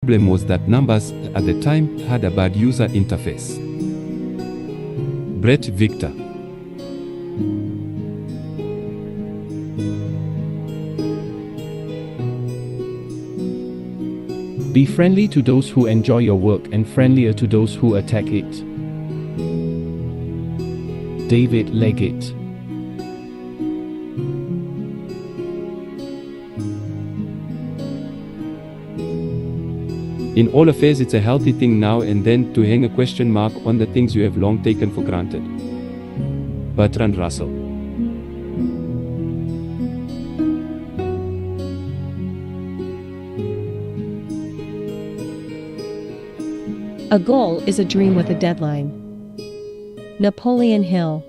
problem was that Numbers, at the time, had a bad user interface. Brett Victor. Be friendly to those who enjoy your work and friendlier to those who attack it. David Leggett. In all affairs, it's a healthy thing now and then to hang a question mark on the things you have long taken for granted. Bertrand Russell. A goal is a dream with a deadline. Napoleon Hill.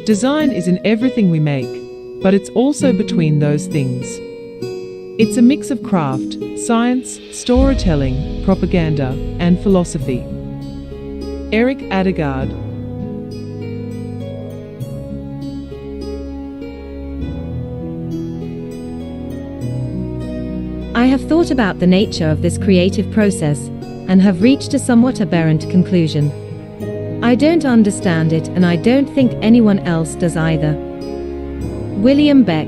Design is in everything we make, but it's also between those things. It's a mix of craft, science, storytelling, propaganda, and philosophy. Eric Adegard. I have thought about the nature of this creative process and have reached a somewhat aberrant conclusion. I don't understand it, and I don't think anyone else does either. William Beck.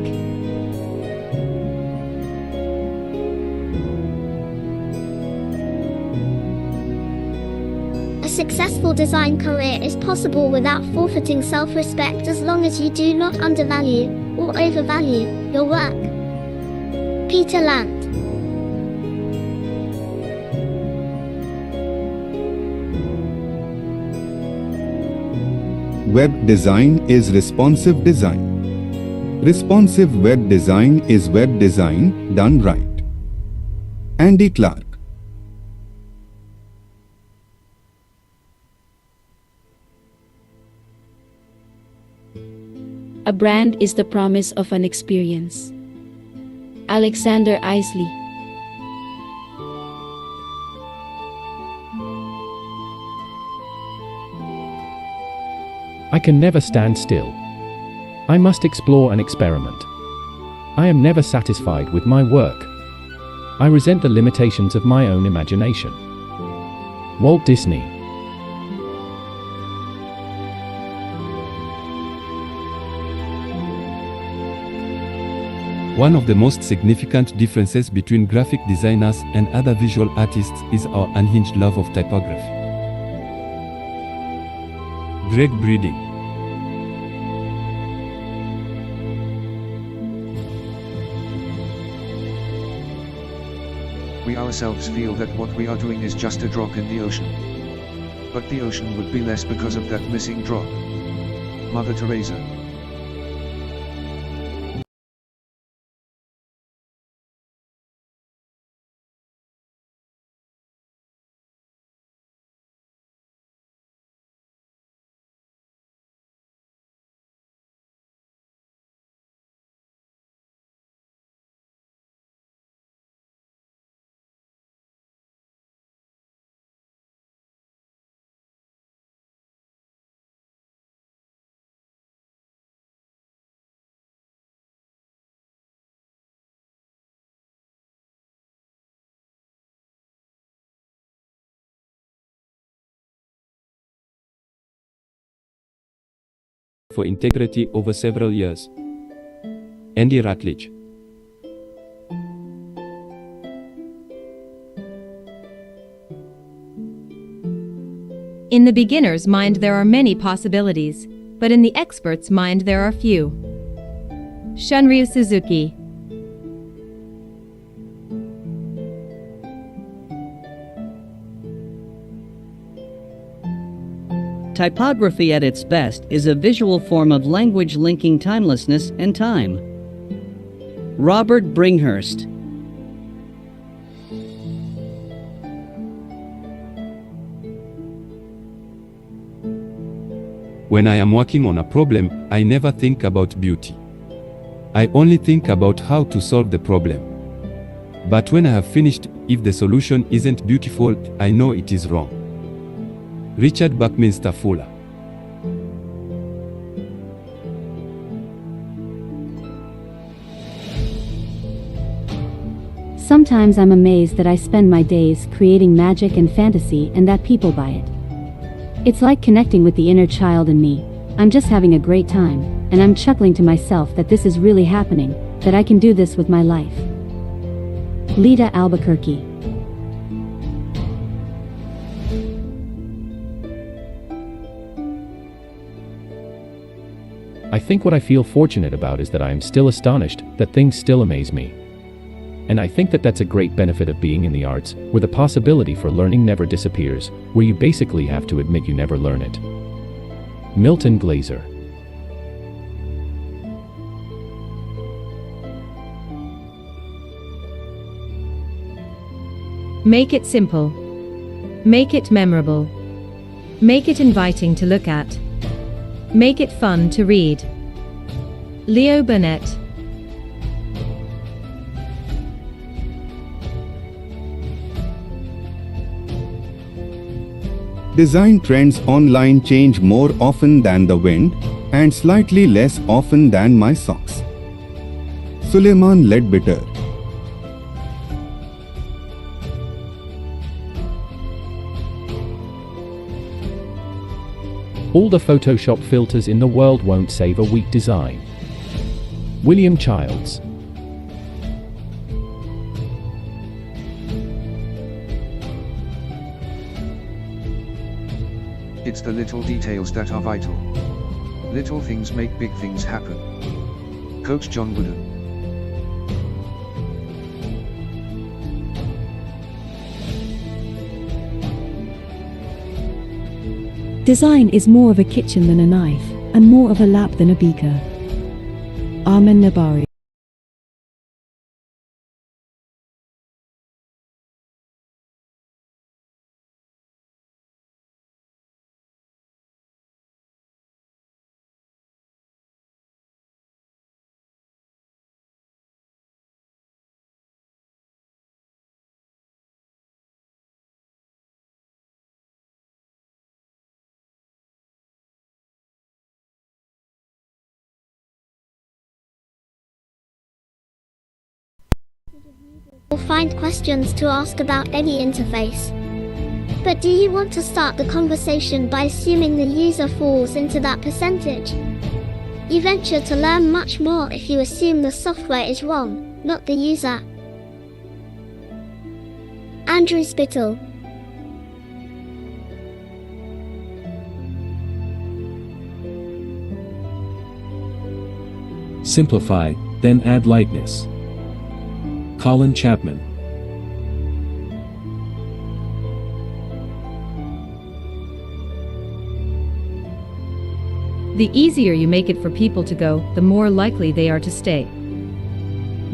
A successful design career is possible without forfeiting self-respect as long as you do not undervalue or overvalue your work. Peter Lant. Web design is responsive design. Responsive web design is web design done right. Andy Clark. A brand is the promise of an experience. Alexander Isley. I can never stand still. I must explore and experiment. I am never satisfied with my work. I resent the limitations of my own imagination. Walt Disney. One of the most significant differences between graphic designers and other visual artists is our unhinged love of typography. Greg Breeding. We ourselves feel that what we are doing is just a drop in the ocean. But the ocean would be less because of that missing drop. Mother Teresa. For integrity over several years. Andy Rutledge. In the beginner's mind there are many possibilities, but in the expert's mind there are few. Shunryu Suzuki. Typography at its best is a visual form of language linking timelessness and time. Robert Bringhurst. When I am working on a problem, I never think about beauty. I only think about how to solve the problem. But when I have finished, if the solution isn't beautiful, I know it is wrong. Richard Buckminster Fuller. Sometimes I'm amazed that I spend my days creating magic and fantasy and that people buy it. It's like connecting with the inner child in me. I'm just having a great time, and I'm chuckling to myself that this is really happening, that I can do this with my life. Lita Albuquerque. I think what I feel fortunate about is that I am still astonished, that things still amaze me. And I think that that's a great benefit of being in the arts, where the possibility for learning never disappears, where you basically have to admit you never learn it. Milton Glaser. Make it simple. Make it memorable. Make it inviting to look at. Make it fun to read. Leo Burnett. Design trends online change more often than the wind, and slightly less often than my socks. Suleiman Ledbetter. All the Photoshop filters in the world won't save a weak design. William Childs. It's the little details that are vital. Little things make big things happen. Coach John Wooden. Design is more of a kitchen than a knife, and more of a lap than a beaker. Armin Nabari. Or find questions to ask about any interface. But do you want to start the conversation by assuming the user falls into that percentage? You venture to learn much more if you assume the software is wrong, not the user. Andrew Spittle. Simplify, then add lightness. Colin Chapman. The easier you make it for people to go, the more likely they are to stay.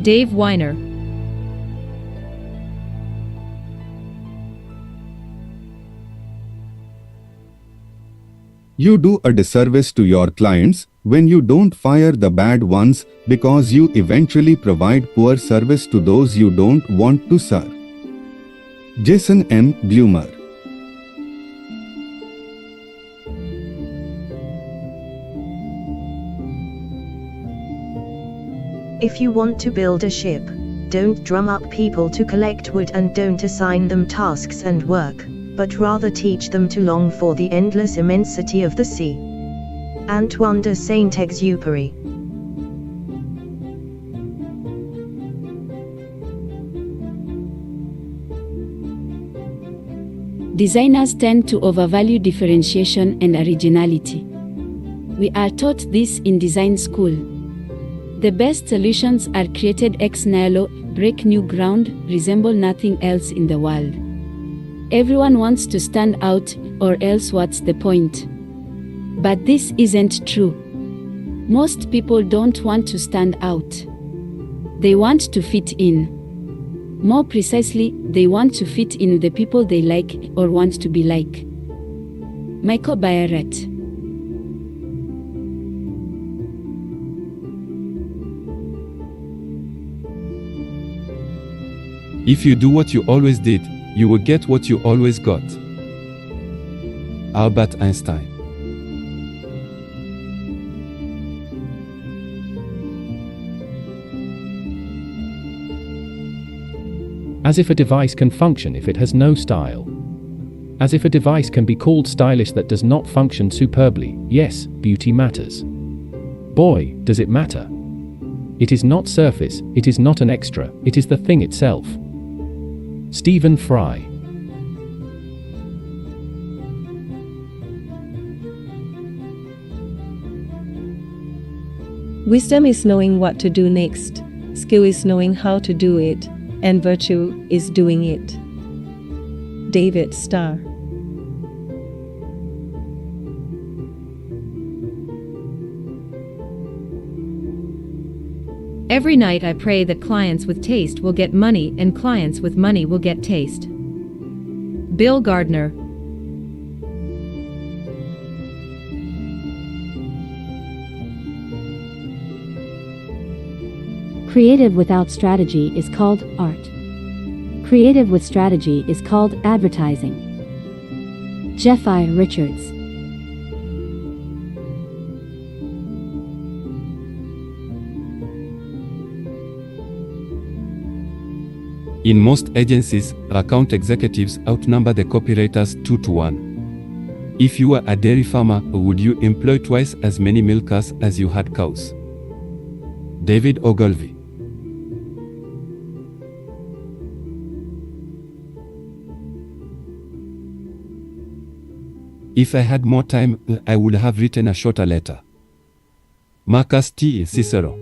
Dave Weiner. You do a disservice to your clients when you don't fire the bad ones because you eventually provide poor service to those you don't want to serve. Jason M. Blumer. If you want to build a ship, don't drum up people to collect wood and don't assign them tasks and work, but rather teach them to long for the endless immensity of the sea. Antoine de Saint-Exupéry. Designers tend to overvalue differentiation and originality. We are taught this in design school. The best solutions are created ex nihilo, break new ground, resemble nothing else in the world. Everyone wants to stand out, or else what's the point? But this isn't true. Most people don't want to stand out. They want to fit in. More precisely, they want to fit in with the people they like or want to be like. Michael Bayeret. If you do what you always did, you will get what you always got. Albert Einstein. As if a device can function if it has no style. As if a device can be called stylish that does not function superbly. Yes, beauty matters. Boy, does it matter. It is not surface, it is not an extra, it is the thing itself. Stephen Fry. Wisdom is knowing what to do next, skill is knowing how to do it, and virtue is doing it. David Starr. Every night I pray that clients with taste will get money and clients with money will get taste. Bill Gardner. Creative without strategy is called art. Creative with strategy is called advertising. Jeffrey Richards. In most agencies, account executives outnumber the copywriters 2 to 1. If you were a dairy farmer, would you employ twice as many milkers as you had cows? David Ogilvy. If I had more time, I would have written a shorter letter. Marcus T. Cicero.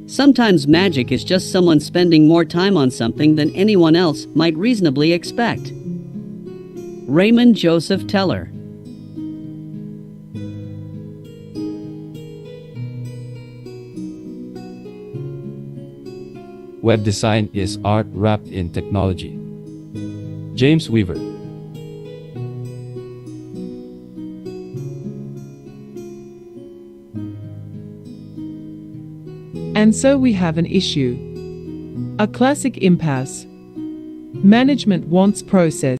Sometimes magic is just someone spending more time on something than anyone else might reasonably expect. Raymond Joseph Teller. Web design is art wrapped in technology. James Weaver. And so we have an issue. A classic impasse. Management wants process.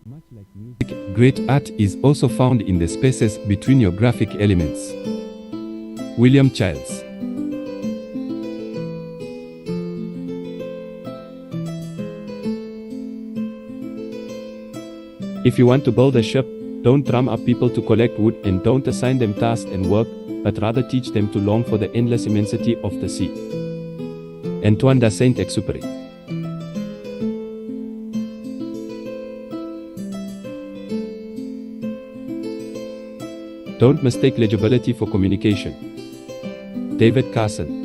Much like music, great art is also found in the spaces between your graphic elements. William Childs. If you want to build a ship, don't drum up people to collect wood and don't assign them tasks and work, but rather teach them to long for the endless immensity of the sea. Antoine de Saint-Exupéry. Don't mistake legibility for communication. David Carson.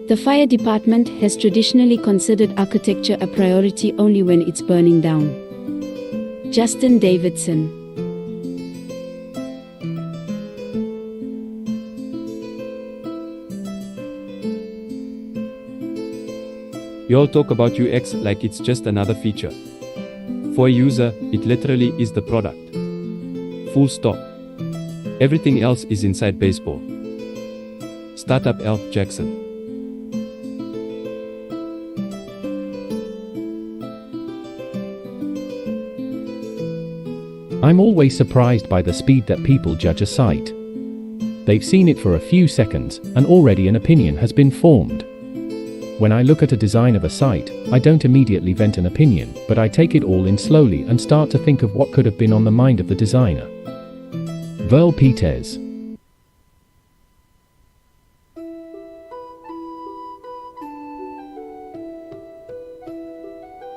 The fire department has traditionally considered architecture a priority only when it's burning down. Justin Davidson. We all talk about UX like it's just another feature. For a user, it literally is the product. Full stop. Everything else is inside baseball. Startup L. Jackson. I'm always surprised by the speed that people judge a site. They've seen it for a few seconds, and already an opinion has been formed. When I look at a design of a site, I don't immediately vent an opinion, but I take it all in slowly and start to think of what could have been on the mind of the designer. Verl Peters.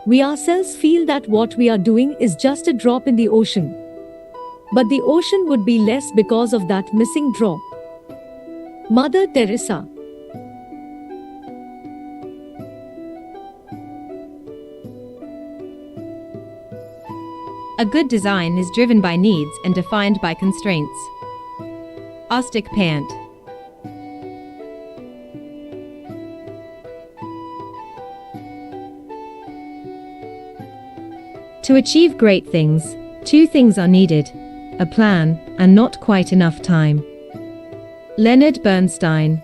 We ourselves feel that what we are doing is just a drop in the ocean. But the ocean would be less because of that missing drop. Mother Teresa. A good design is driven by needs and defined by constraints. Ostic Pant. To achieve great things, two things are needed: a plan and not quite enough time. Leonard Bernstein.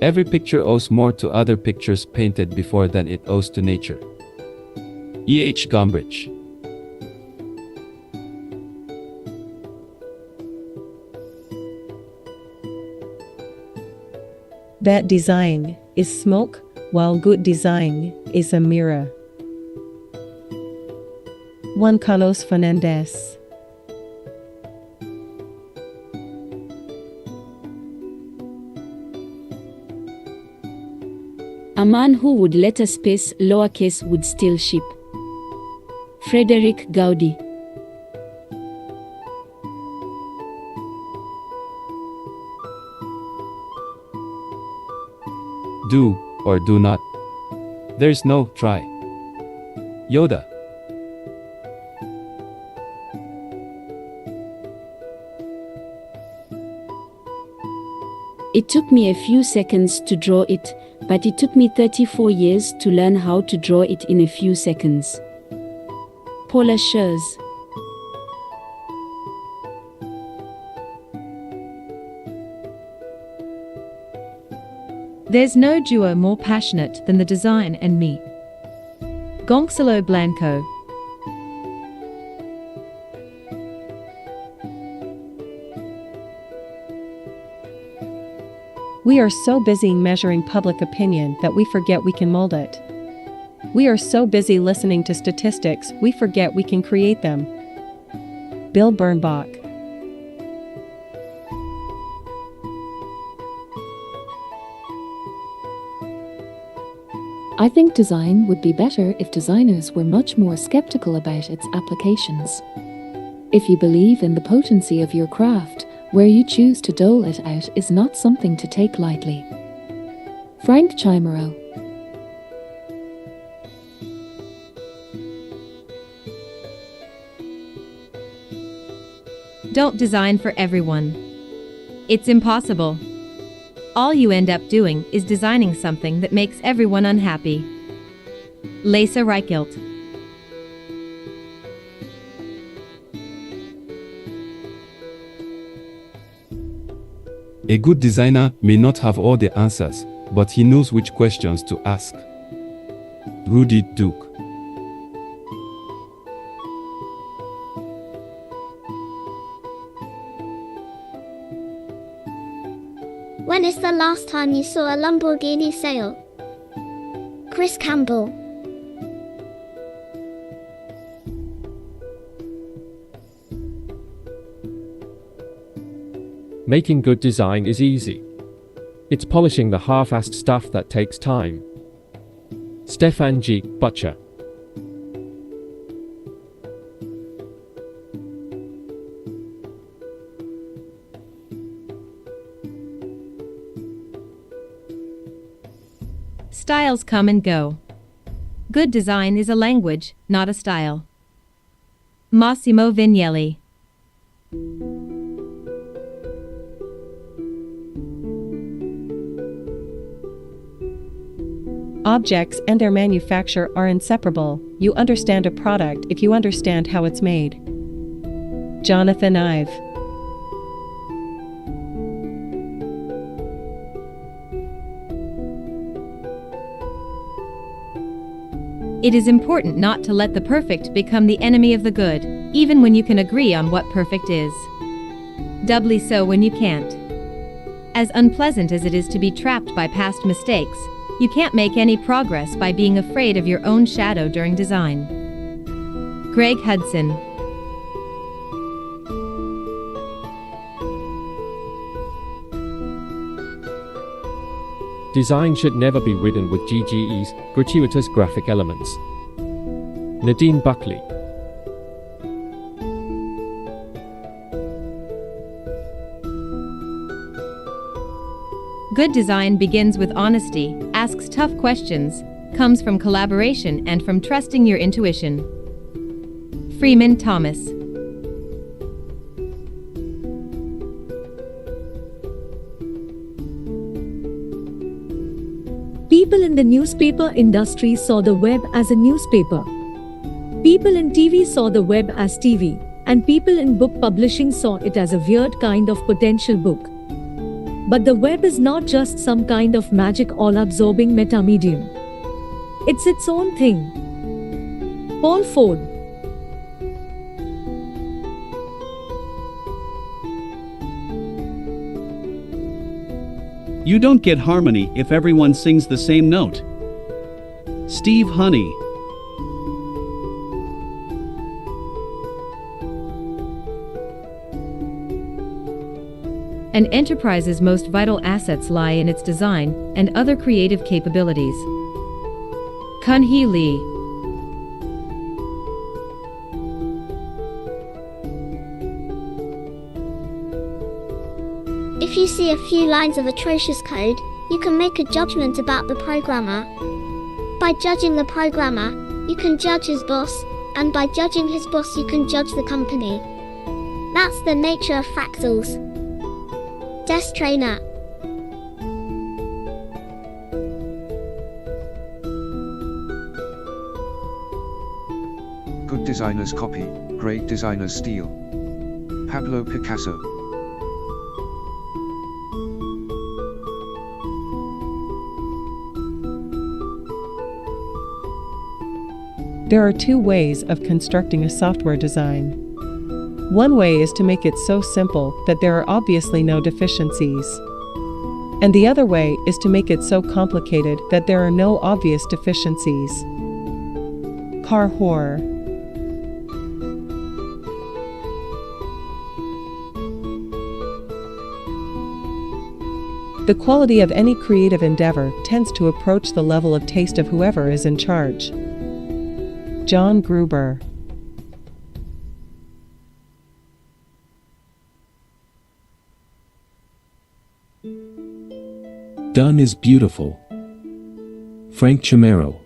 Every picture owes more to other pictures painted before than it owes to nature. E.H. Gombrich. Bad design is smoke, while good design is a mirror. Juan Carlos Fernandez. A man who would let a space lowercase would steal sheep. Frederick Gaudi. Do or do not. There's no try. Yoda. It took me a few seconds to draw it, but it took me 34 years to learn how to draw it in a few seconds. Paula Schurz. There's no duo more passionate than the design and me. Gonçalo Blanco. We are so busy measuring public opinion that we forget we can mold it. We are so busy listening to statistics, we forget we can create them. Bill Bernbach. I think design would be better if designers were much more skeptical about its applications. If you believe in the potency of your craft, where you choose to dole it out is not something to take lightly. Frank Chimero. Don't design for everyone. It's impossible. All you end up doing is designing something that makes everyone unhappy. Lisa Reichelt. A good designer may not have all the answers, but he knows which questions to ask. Rudy Duke. When is the last time you saw a Lamborghini sale? Chris Campbell. Making good design is easy. It's polishing the half-assed stuff that takes time. Stefan G. Butcher. Styles come and go. Good design is a language, not a style. Massimo Vignelli. Objects and their manufacture are inseparable. You understand a product if you understand how it's made. Jonathan Ive. It is important not to let the perfect become the enemy of the good, even when you can agree on what perfect is. Doubly so when you can't. As unpleasant as it is to be trapped by past mistakes, you can't make any progress by being afraid of your own shadow during design. Greg Hudson. Design should never be ridden with GGE's gratuitous graphic elements. Nadine Buckley. Good design begins with honesty, asks tough questions, comes from collaboration and from trusting your intuition. Freeman Thomas. People in the newspaper industry saw the web as a newspaper. People in TV saw the web as TV, and people in book publishing saw it as a weird kind of potential book. But the web is not just some kind of magic all-absorbing metamedium. It's its own thing. Paul Ford. You don't get harmony if everyone sings the same note. Steve Honey. An enterprise's most vital assets lie in its design and other creative capabilities. Kun-hee Lee. If you see a few lines of atrocious code, you can make a judgment about the programmer. By judging the programmer, you can judge his boss, and by judging his boss you can judge the company. That's the nature of fractals. Des Traynor. Good designers copy, great designers steal. Pablo Picasso. There are two ways of constructing a software design. One way is to make it so simple that there are obviously no deficiencies. And the other way is to make it so complicated that there are no obvious deficiencies. Car horror. The quality of any creative endeavor tends to approach the level of taste of whoever is in charge. John Gruber. Done is beautiful. Frank Chimero.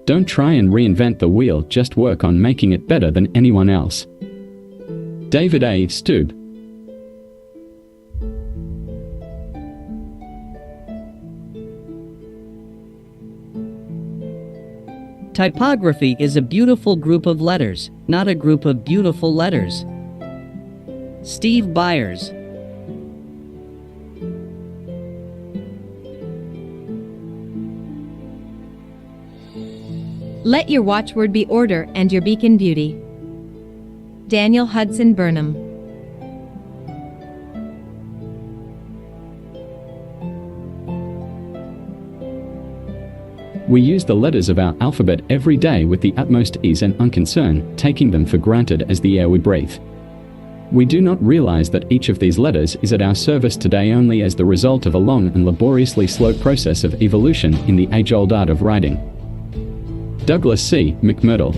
Don't try and reinvent the wheel, just work on making it better than anyone else. David A. Stube. Typography is a beautiful group of letters, not a group of beautiful letters. Steve Byers. Let your watchword be order and your beacon beauty. Daniel Hudson Burnham. We use the letters of our alphabet every day with the utmost ease and unconcern, taking them for granted as the air we breathe. We do not realize that each of these letters is at our service today only as the result of a long and laboriously slow process of evolution in the age-old art of writing. Douglas C. McMurdo.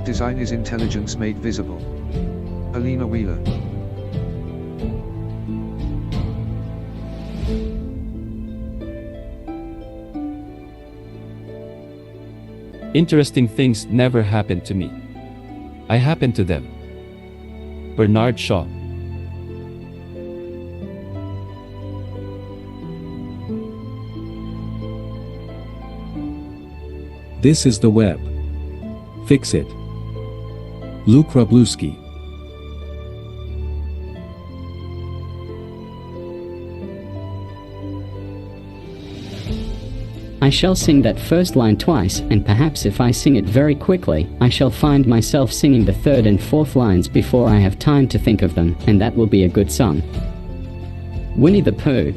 Design is intelligence made visible. Alina Wheeler. Interesting things never happen to me. I happen to them. Bernard Shaw. This is the web. Fix it. Luke Wroblewski. I shall sing that first line twice, and perhaps if I sing it very quickly, I shall find myself singing the third and fourth lines before I have time to think of them, and that will be a good song. Winnie the Pooh.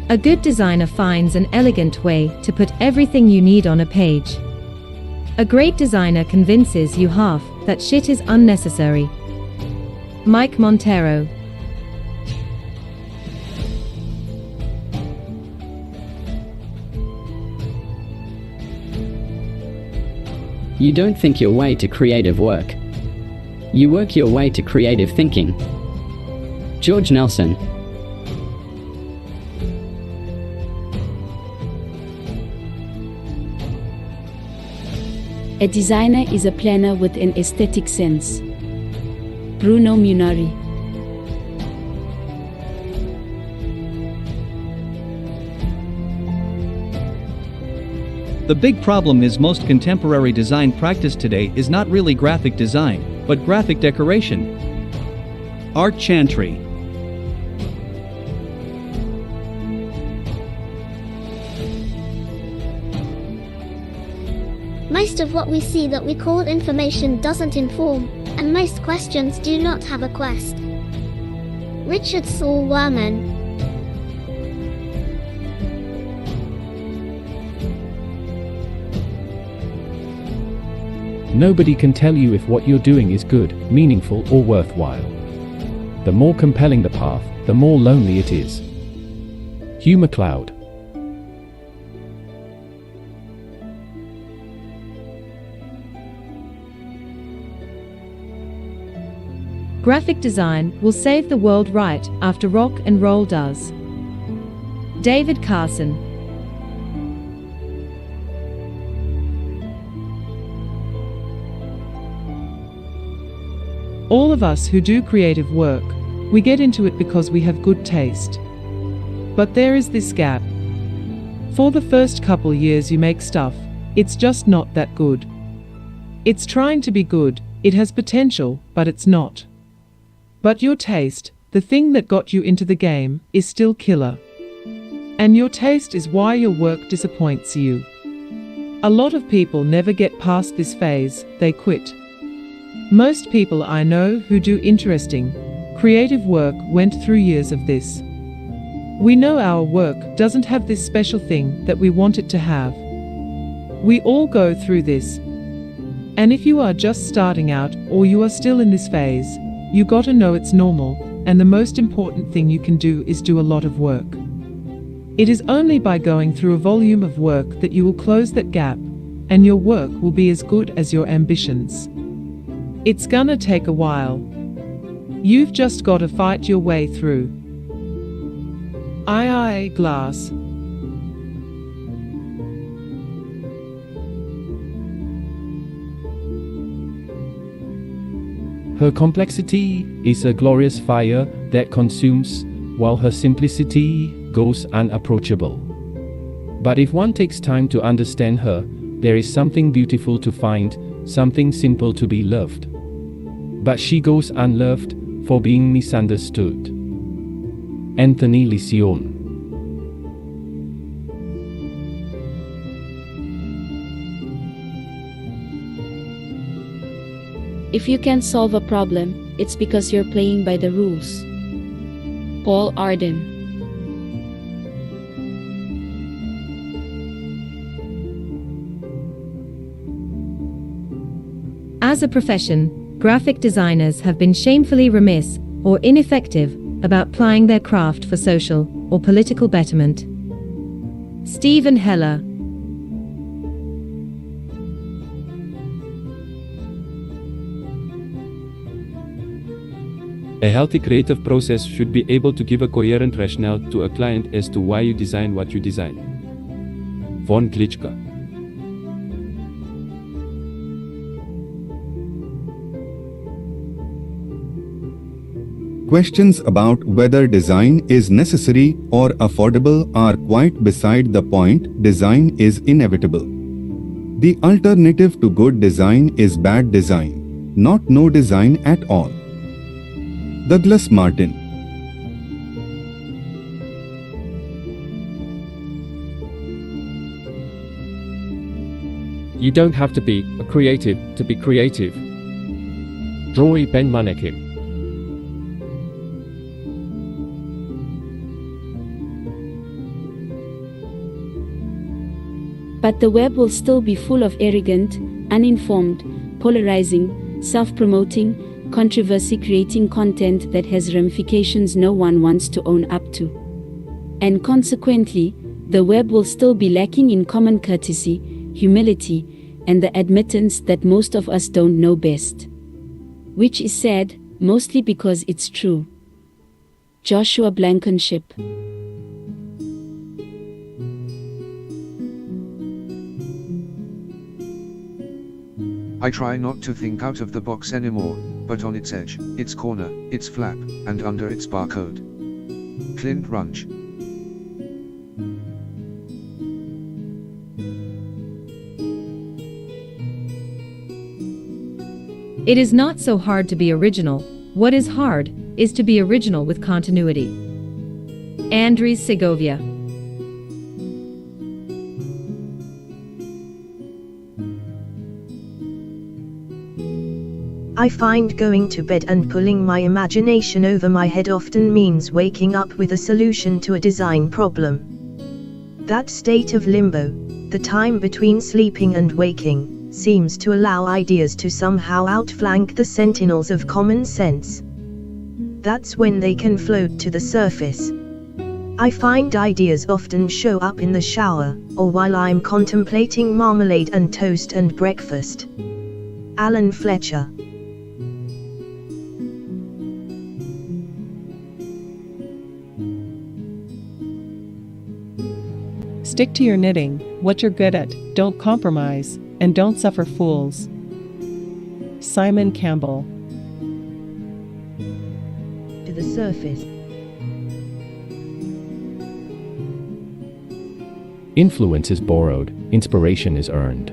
A good designer finds an elegant way to put everything you need on a page. A great designer convinces you half that shit is unnecessary. Mike Montero. You don't think your way to creative work. You work your way to creative thinking. George Nelson. A designer is a planner with an aesthetic sense. Bruno Munari. The big problem is most contemporary design practice today is not really graphic design, but graphic decoration. Art Chantry. Most of what we see that we call information doesn't inform, and most questions do not have a quest. Richard Saul Wurman. Nobody can tell you if what you're doing is good, meaningful, or worthwhile. The more compelling the path, the more lonely it is. Hugh MacLeod. Graphic design will save the world right after rock and roll does. David Carson. All of us who do creative work, we get into it because we have good taste. But there is this gap. For the first couple years you make stuff, it's just not that good. It's trying to be good, it has potential, but it's not. But your taste, the thing that got you into the game, is still killer. And your taste is why your work disappoints you. A lot of people never get past this phase, they quit. Most people I know who do interesting, creative work went through years of this. We know our work doesn't have this special thing that we want it to have. We all go through this. And if you are just starting out or you are still in this phase, you gotta know it's normal, and the most important thing you can do is do a lot of work. It is only by going through a volume of work that you will close that gap, and your work will be as good as your ambitions. It's gonna take a while. You've just gotta fight your way through. Glass. Her complexity is a glorious fire that consumes, while her simplicity goes unapproachable. But if one takes time to understand her, there is something beautiful to find, something simple to be loved. But she goes unloved for being misunderstood. Anthony Lesion. If you can't solve a problem, it's because you're playing by the rules. Paul Arden. As a profession, graphic designers have been shamefully remiss or ineffective about plying their craft for social or political betterment. Stephen Heller. A healthy creative process should be able to give a coherent rationale to a client as to why you design what you design. Von Klitschko. Questions about whether design is necessary or affordable are quite beside the point. Design is inevitable. The alternative to good design is bad design, not no design at all. Douglas Martin. You don't have to be a creative to be creative. Roy Ben Manekim. But the web will still be full of arrogant, uninformed, polarizing, self-promoting, controversy-creating content that has ramifications no one wants to own up to. And consequently, the web will still be lacking in common courtesy, humility, and the admittance that most of us don't know best. Which is sad, mostly because it's true. Joshua Blankenship. I try not to think out of the box anymore, but on its edge, its corner, its flap, and under its barcode. Clint Runge. It is not so hard to be original. What is hard is to be original with continuity. Andres Segovia. I find going to bed and pulling my imagination over my head often means waking up with a solution to a design problem. That state of limbo, the time between sleeping and waking, seems to allow ideas to somehow outflank the sentinels of common sense. That's when they can float to the surface. I find ideas often show up in the shower, or while I'm contemplating marmalade and toast and breakfast. Alan Fletcher. Stick to your knitting, what you're good at, don't compromise, and don't suffer fools. Simon Campbell. To the surface. Influence is borrowed, inspiration is earned.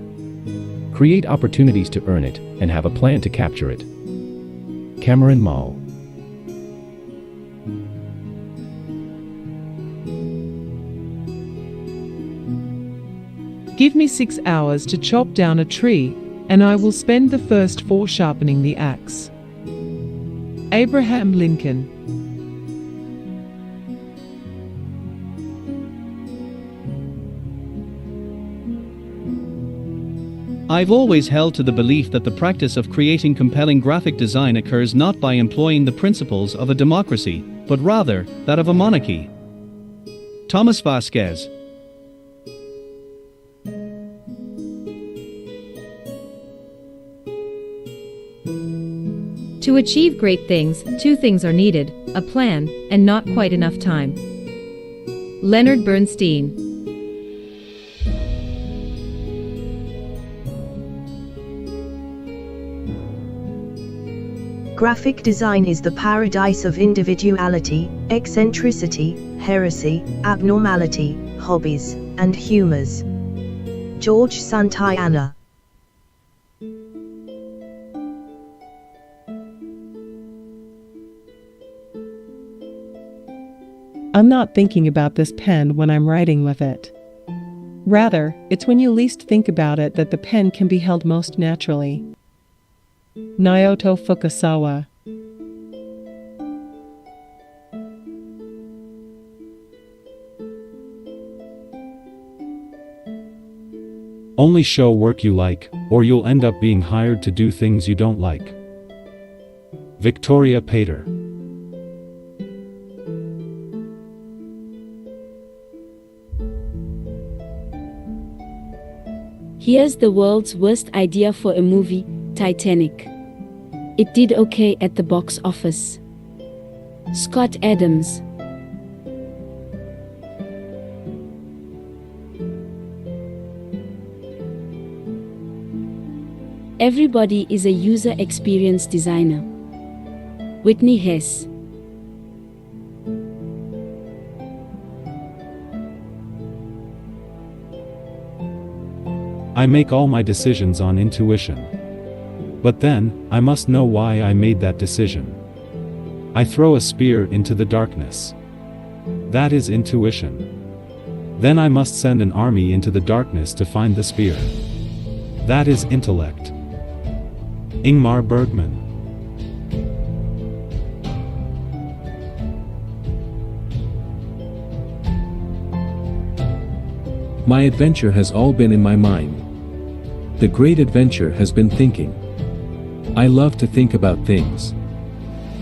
Create opportunities to earn it, and have a plan to capture it. Cameron Mall. Give me 6 hours to chop down a tree, and I will spend the first 4 sharpening the axe. Abraham Lincoln. I've always held to the belief that the practice of creating compelling graphic design occurs not by employing the principles of a democracy, but rather that of a monarchy. Thomas Vasquez. To achieve great things, 2 things are needed: a plan, and not quite enough time. Leonard Bernstein. Graphic design is the paradise of individuality, eccentricity, heresy, abnormality, hobbies, and humors. George Santayana. I'm not thinking about this pen when I'm writing with it. Rather, it's when you least think about it that the pen can be held most naturally. Naoto Fukasawa. Only show work you like, or you'll end up being hired to do things you don't like. Victoria Pater. Here's the world's worst idea for a movie, Titanic. It did okay at the box office. Scott Adams. Everybody is a user experience designer. Whitney Hess. I make all my decisions on intuition. But then, I must know why I made that decision. I throw a spear into the darkness. That is intuition. Then I must send an army into the darkness to find the spear. That is intellect. Ingmar Bergman. My adventure has all been in my mind. The great adventure has been thinking. I love to think about things.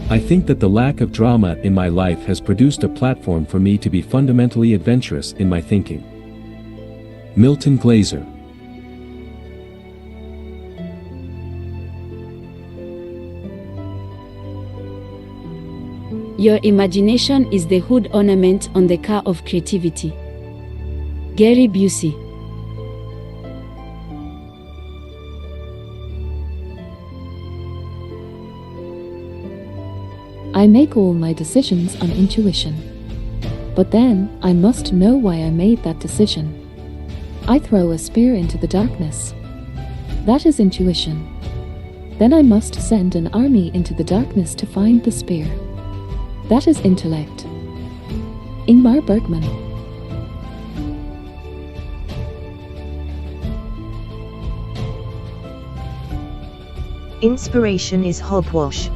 I think that the lack of drama in my life has produced a platform for me to be fundamentally adventurous in my thinking. Milton Glaser. Your imagination is the hood ornament on the car of creativity. Gary Busey. I make all my decisions on intuition. But then, I must know why I made that decision. I throw a spear into the darkness. That is intuition. Then I must send an army into the darkness to find the spear. That is intellect. Ingmar Bergman. Inspiration is hogwash.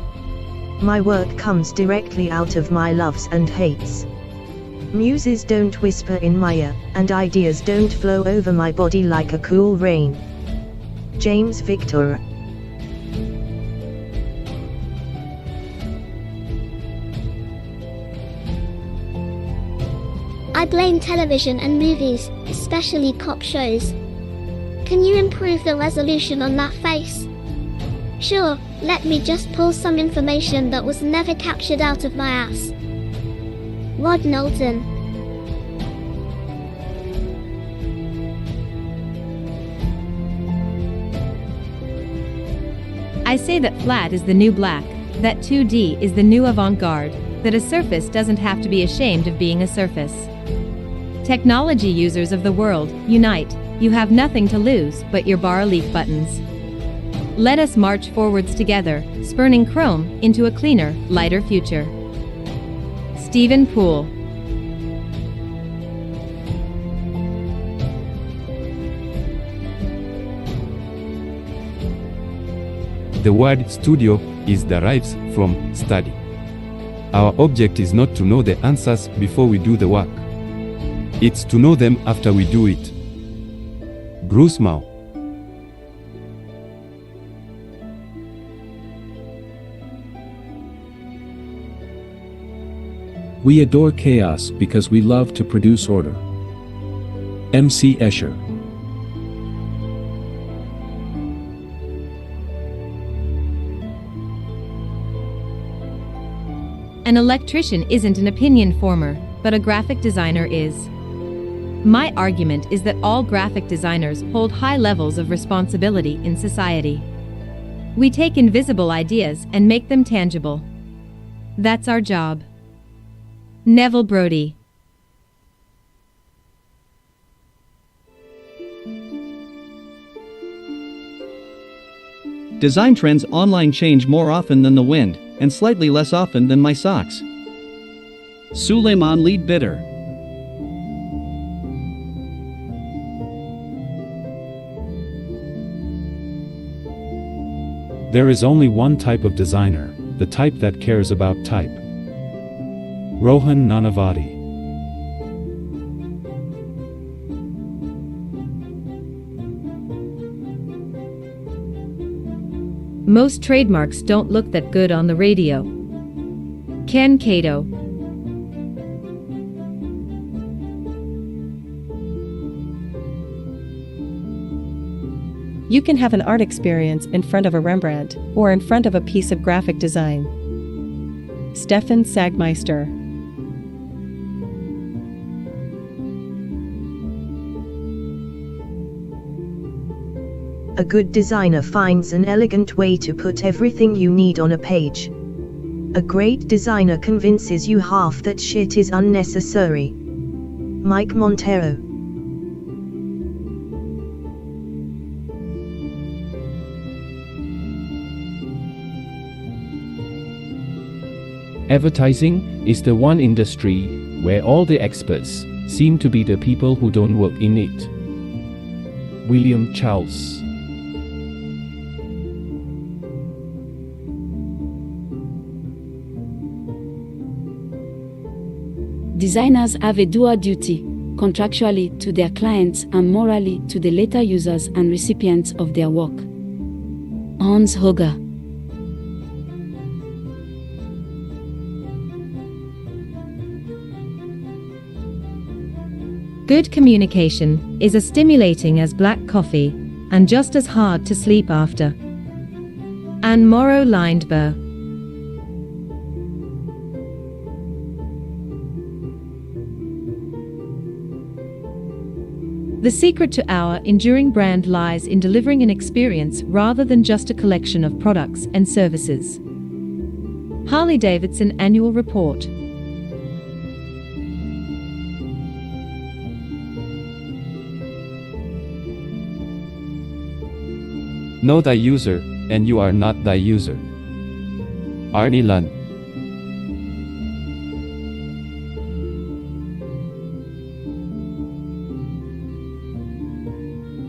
My work comes directly out of my loves and hates. Muses don't whisper in my ear, and ideas don't flow over my body like a cool rain. James Victor. I blame television and movies, especially cop shows. Can you improve the resolution on that face? Sure, let me just pull some information that was never captured out of my ass. Rod Knowlton. I say that flat is the new black, that 2D is the new avant-garde, that a surface doesn't have to be ashamed of being a surface. Technology users of the world, unite, you have nothing to lose but your bas-relief buttons. Let us march forwards together, spurning chrome into a cleaner, lighter future. Stephen Poole. The word studio is derives from study. Our object is not to know the answers before we do the work. It's to know them after we do it. Bruce Mau. We adore chaos because we love to produce order. M.C. Escher. An electrician isn't an opinion former, but a graphic designer is. My argument is that all graphic designers hold high levels of responsibility in society. We take invisible ideas and make them tangible. That's our job. Neville Brody. Design trends online change more often than the wind, and slightly less often than my socks. Suleiman Leadbitter. There is only one type of designer, the type that cares about type. Rohan Nanavati. Most trademarks don't look that good on the radio. Ken Cato. You can have an art experience in front of a Rembrandt, or in front of a piece of graphic design. Stefan Sagmeister. A good designer finds an elegant way to put everything you need on a page. A great designer convinces you half that shit is unnecessary. Mike Montero. Advertising is the one industry where all the experts seem to be the people who don't work in it. William Charles. Designers have a dual duty, contractually to their clients and morally to the later users and recipients of their work. Hans Hoger. Good communication is as stimulating as black coffee, and just as hard to sleep after. Anne Morrow Lindbergh. The secret to our enduring brand lies in delivering an experience rather than just a collection of products and services. Harley-Davidson Annual Report. Know thy user, and you are not thy user. Arnie Lund.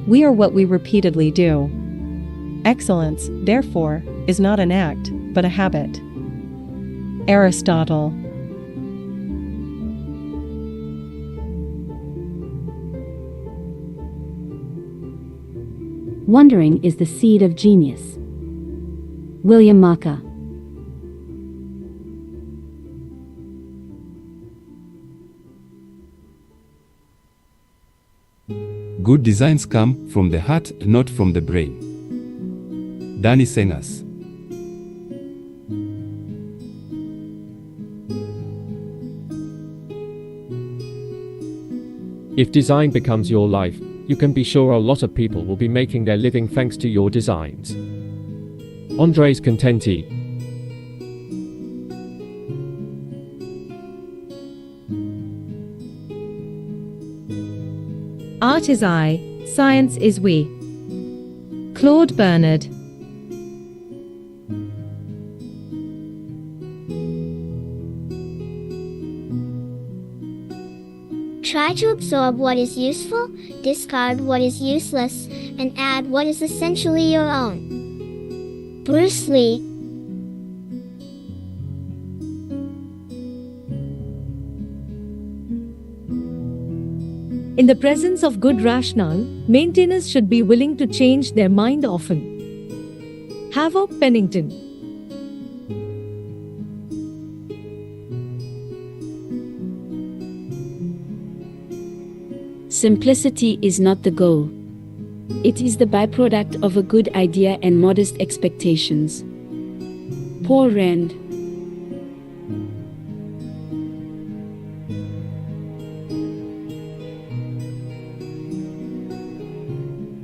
We are what we repeatedly do. Excellence, therefore, is not an act, but a habit. Aristotle. Wondering is the seed of genius. William Maka. Good designs come from the heart, not from the brain. Danny Sengas. If design becomes your life, you can be sure a lot of people will be making their living thanks to your designs. Andres Contenti. Art is I, science is we. Claude Bernard. Try to absorb what is useful, discard what is useless, and add what is essentially your own. Bruce Lee. In the presence of good rationale, maintainers should be willing to change their mind often. Havok Pennington. Simplicity is not the goal. It is the byproduct of a good idea and modest expectations. Paul Rand.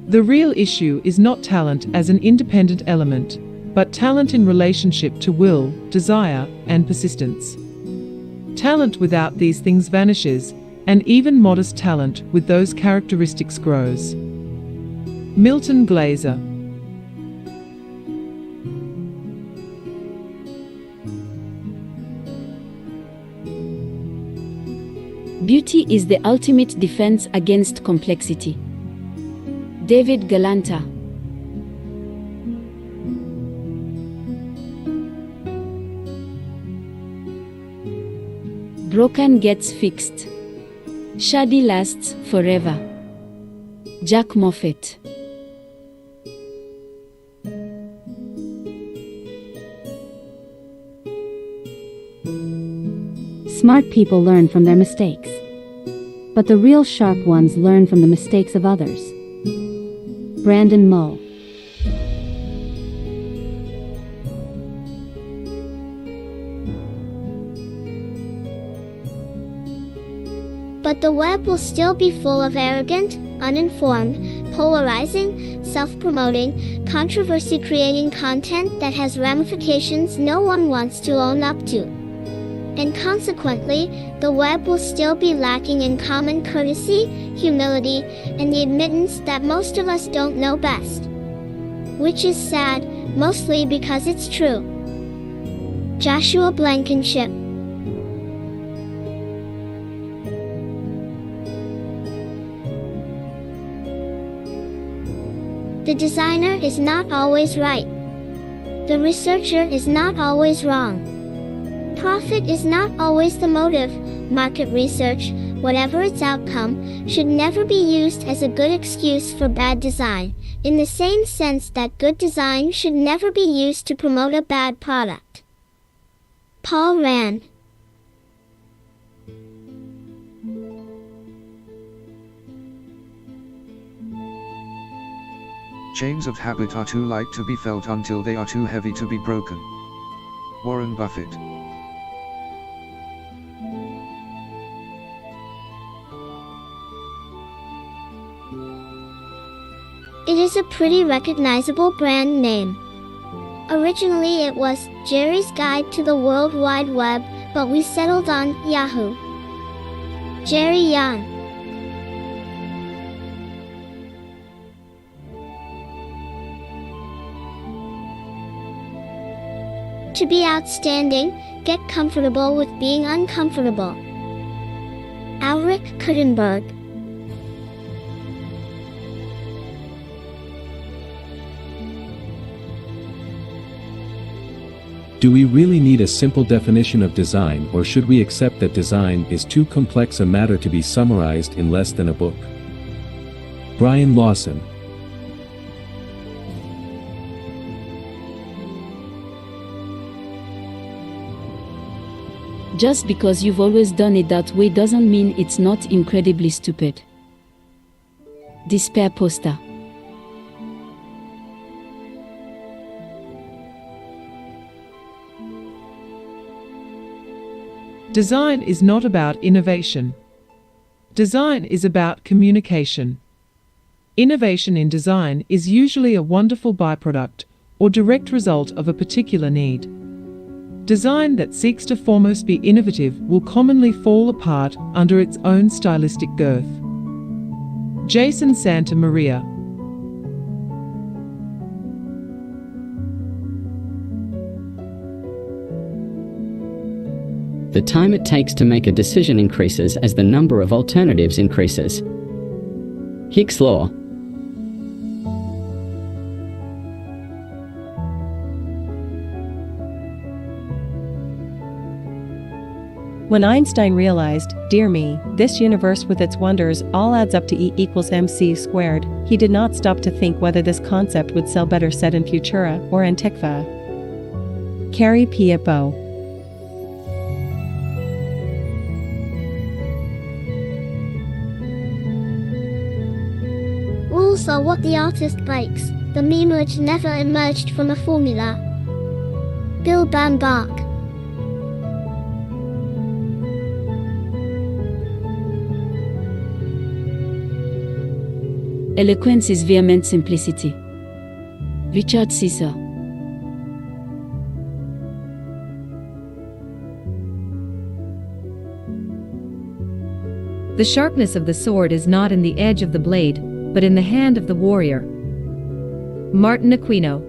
The real issue is not talent as an independent element, but talent in relationship to will, desire, and persistence. Talent without these things vanishes, and even modest talent with those characteristics grows. Milton Glaser. Beauty is the ultimate defense against complexity. David Galanta. Broken gets fixed. Shoddy lasts forever. Jack Moffett. Smart people learn from their mistakes. But the real sharp ones learn from the mistakes of others. Brandon Mull. But the web will still be full of arrogant, uninformed, polarizing, self-promoting, controversy-creating content that has ramifications no one wants to own up to. And consequently, the web will still be lacking in common courtesy, humility, and the admittance that most of us don't know best. Which is sad, mostly because it's true. Joshua Blankenship. The designer is not always right. The researcher is not always wrong. Profit is not always the motive. Market research, whatever its outcome, should never be used as a good excuse for bad design, in the same sense that good design should never be used to promote a bad product. Paul Rand. Chains of habit are too light to be felt until they are too heavy to be broken. Warren Buffett. It is a pretty recognizable brand name. Originally it was Jerry's Guide to the World Wide Web, but we settled on Yahoo. Jerry Yang. To be outstanding, get comfortable with being uncomfortable. Ulrich Kuttenberg. Do we really need a simple definition of design, or should we accept that design is too complex a matter to be summarized in less than a book? Brian Lawson. Just because you've always done it that way doesn't mean it's not incredibly stupid. Despair Poster. Design is not about innovation. Design is about communication. Innovation in design is usually a wonderful byproduct or direct result of a particular need. Design that seeks to foremost be innovative will commonly fall apart under its own stylistic girth. Jason Santa Maria. The time it takes to make a decision increases as the number of alternatives increases. Hicks' Law. When Einstein realized, dear me, this universe with its wonders all adds up to E equals mc squared, he did not stop to think whether this concept would sell better said in Futura or Antiqua. Carrie Pieppo. Rules are what the artist likes. The memeage never emerged from a formula. Bill Bambach. Eloquence is vehement simplicity. Richard Cesar. The sharpness of the sword is not in the edge of the blade, but in the hand of the warrior. Martin Aquino.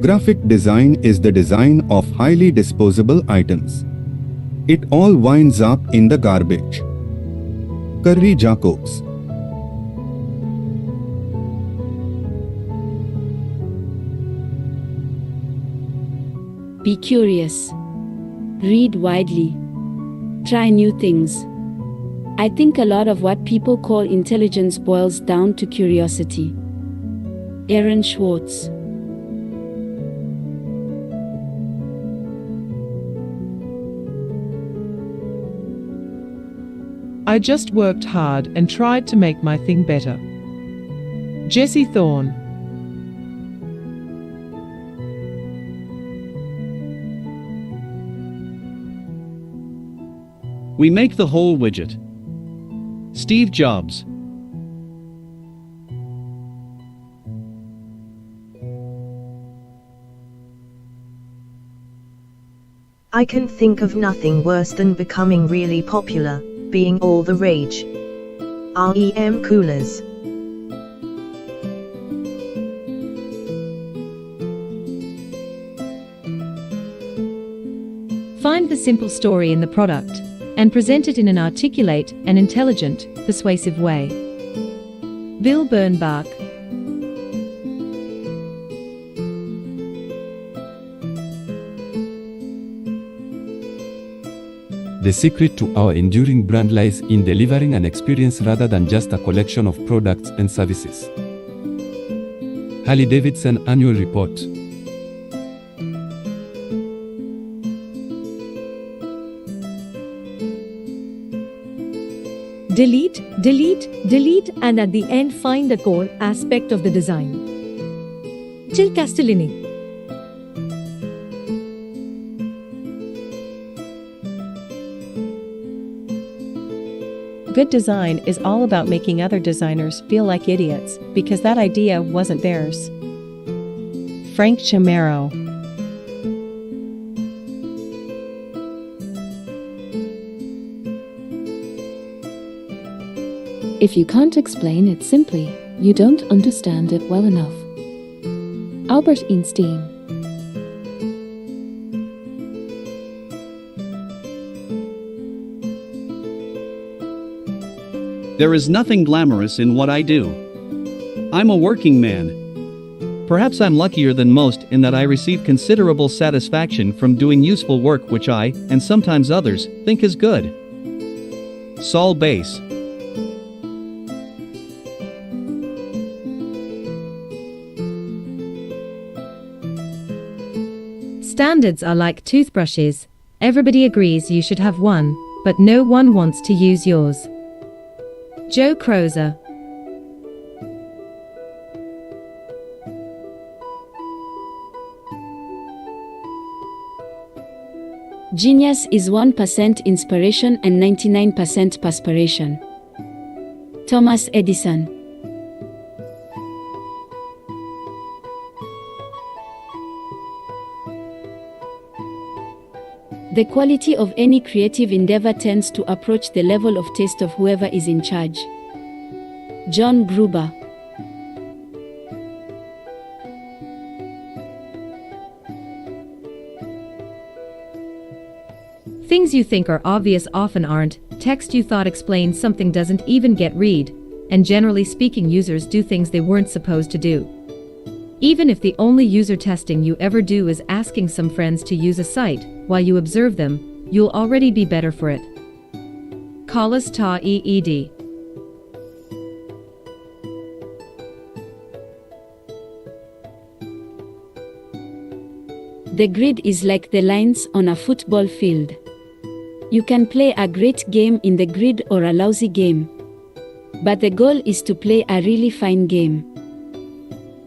Graphic design is the design of highly disposable items. It all winds up in the garbage. Curry Jacobs. Be curious. Read widely. Try new things. I think a lot of what people call intelligence boils down to curiosity. Aaron Schwartz. I just worked hard and tried to make my thing better. Jesse Thorne. We make the whole widget. Steve Jobs. I can think of nothing worse than becoming really popular, being all the rage. REM Coolers. Find the simple story in the product and present it in an articulate and intelligent, persuasive way. Bill Bernbach. The secret to our enduring brand lies in delivering an experience rather than just a collection of products and services. Harley-Davidson Annual Report. Delete, delete, delete, and at the end find the core aspect of the design. Jill Castellini. Good design is all about making other designers feel like idiots because that idea wasn't theirs. Frank Chamorro. If you can't explain it simply, you don't understand it well enough. Albert Einstein. There is nothing glamorous in what I do. I'm a working man. Perhaps I'm luckier than most in that I receive considerable satisfaction from doing useful work which I, and sometimes others, think is good. Saul Bass. Standards are like toothbrushes. Everybody agrees you should have one, but no one wants to use yours. Joe Crozer. Genius is 1% inspiration and 99% perspiration. Thomas Edison. The quality of any creative endeavor tends to approach the level of taste of whoever is in charge. John Gruber. Things you think are obvious often aren't. Text you thought explains something doesn't even get read, and generally speaking, users do things they weren't supposed to do. Even if the only user testing you ever do is asking some friends to use a site while you observe them, you'll already be better for it. Collis Ta EED. The grid is like the lines on a football field. You can play a great game in the grid or a lousy game. But the goal is to play a really fine game.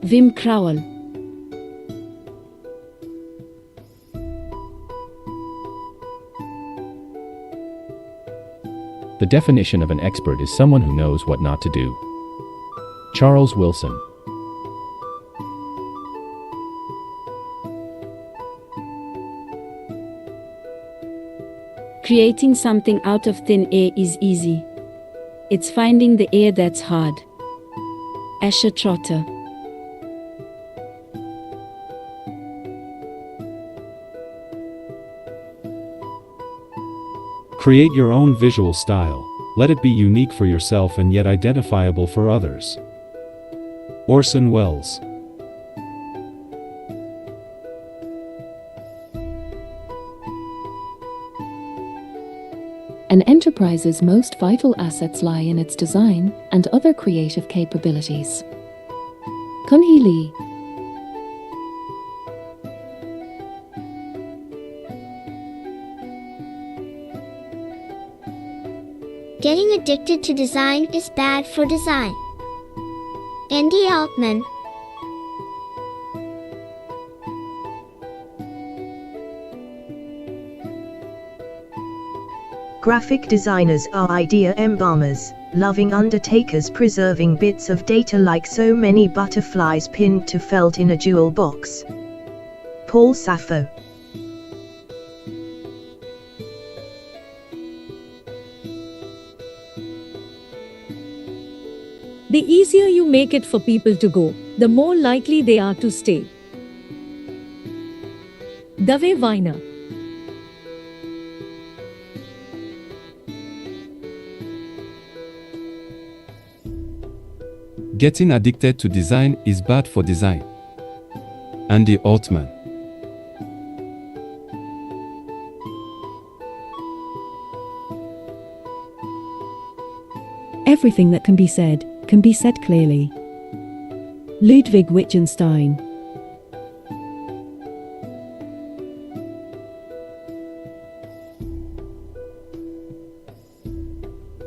Wim Crowell. The definition of an expert is someone who knows what not to do. Charles Wilson. Creating something out of thin air is easy. It's finding the air that's hard. Asher Trotter. Create your own visual style. Let it be unique for yourself and yet identifiable for others. Orson Welles. An enterprise's most vital assets lie in its design and other creative capabilities. Kun-hee Lee. Getting addicted to design is bad for design. Andy Altman. Graphic designers are idea embalmers, loving undertakers preserving bits of data like so many butterflies pinned to felt in a jewel box. Paul Sappho. The easier you make it for people to go, the more likely they are to stay. Dave Weiner. Getting addicted to design is bad for design. Andy Altman. Everything that can be said clearly. Ludwig Wittgenstein.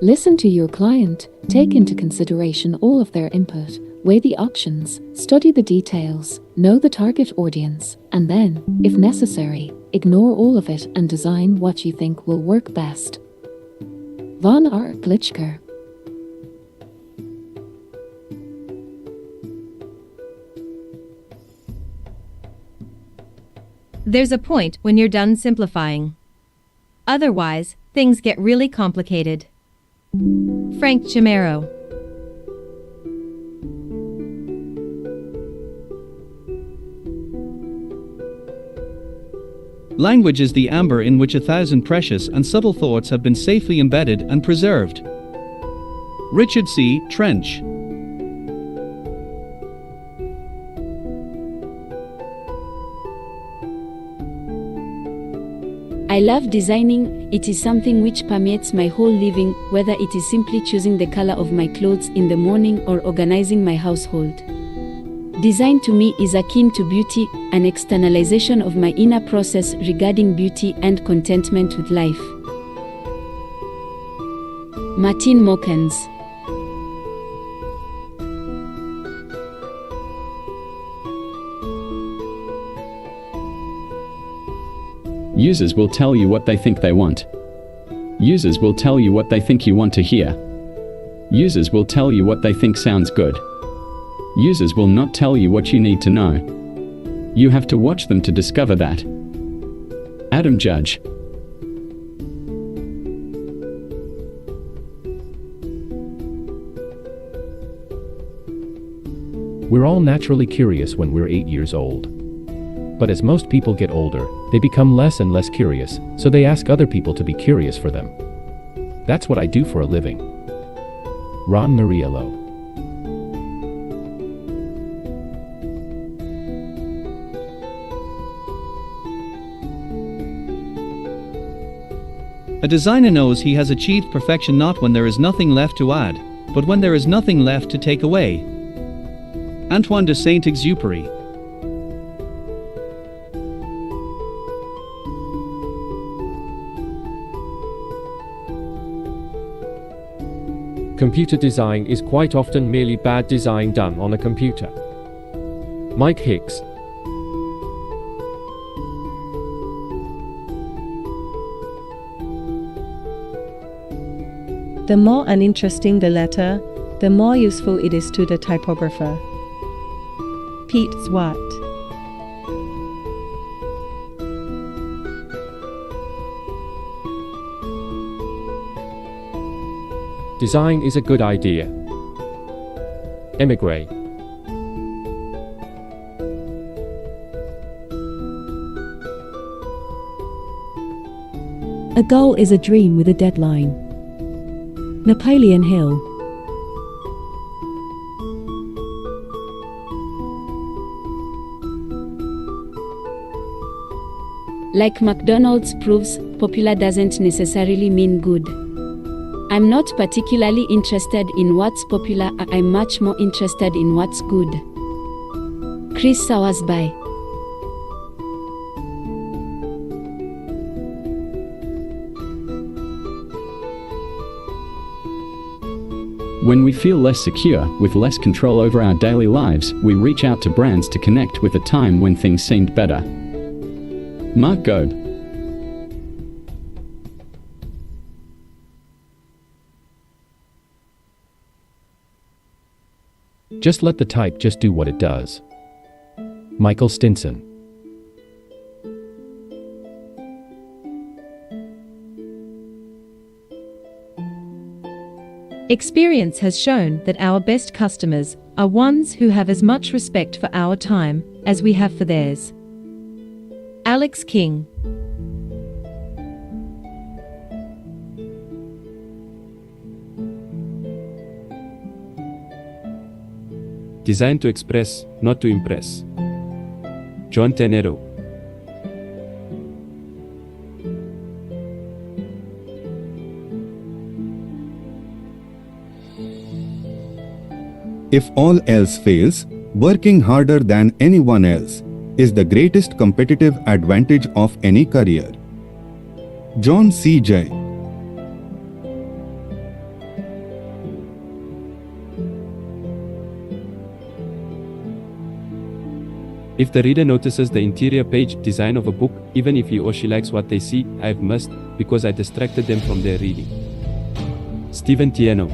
Listen to your client, take into consideration all of their input, weigh the options, study the details, know the target audience, and then, if necessary, ignore all of it and design what you think will work best. Von R. Glitschker. There's a point when you're done simplifying. Otherwise, things get really complicated. Frank Chimero. Language is the amber in which 1,000 precious and subtle thoughts have been safely embedded and preserved. Richard C. Trench. I love designing. It is something which permeates my whole living, whether it is simply choosing the color of my clothes in the morning or organizing my household. Design to me is akin to beauty, an externalization of my inner process regarding beauty and contentment with life. Martin Mokens. Users will tell you what they think they want. Users will tell you what they think you want to hear. Users will tell you what they think sounds good. Users will not tell you what you need to know. You have to watch them to discover that. Adam Judge. We're all naturally curious when we're 8 years old. But as most people get older, they become less and less curious, so they ask other people to be curious for them. That's what I do for a living. Ron Muriello. A designer knows he has achieved perfection not when there is nothing left to add, but when there is nothing left to take away. Antoine de Saint-Exupéry. Computer design is quite often merely bad design done on a computer. Mike Hicks. The more uninteresting the letter, the more useful it is to the typographer. Pete Swart. Design is a good idea. Emigre. A goal is a dream with a deadline. Napoleon Hill. Like McDonald's proves, popular doesn't necessarily mean good. I'm not particularly interested in what's popular, I'm much more interested in what's good. Chris Sawersby. When we feel less secure, with less control over our daily lives, we reach out to brands to connect with a time when things seemed better. Mark Gobe. Just let the type just do what it does. Michael Stinson. Experience has shown that our best customers are ones who have as much respect for our time as we have for theirs. Alex King. Design to express, not to impress. John Tenero. If all else fails, working harder than anyone else is the greatest competitive advantage of any career. John C. Jay. If the reader notices the interior page design of a book, even if he or she likes what they see, I've missed, because I distracted them from their reading. Stephen Tieno.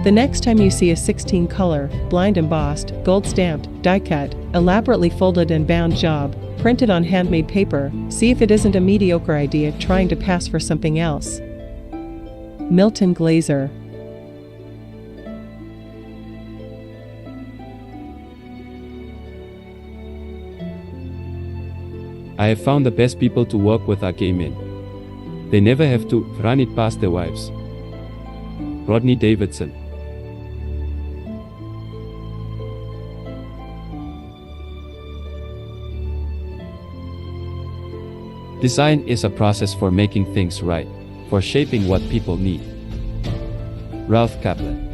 The next time you see a 16-color, blind embossed, gold-stamped, die-cut, elaborately folded and bound job, printed on handmade paper, see if it isn't a mediocre idea trying to pass for something else. Milton Glaser. I have found the best people to work with are gay men. They never have to run it past their wives. Rodney Davidson. Design is a process for making things right, for shaping what people need. Ralph Kaplan.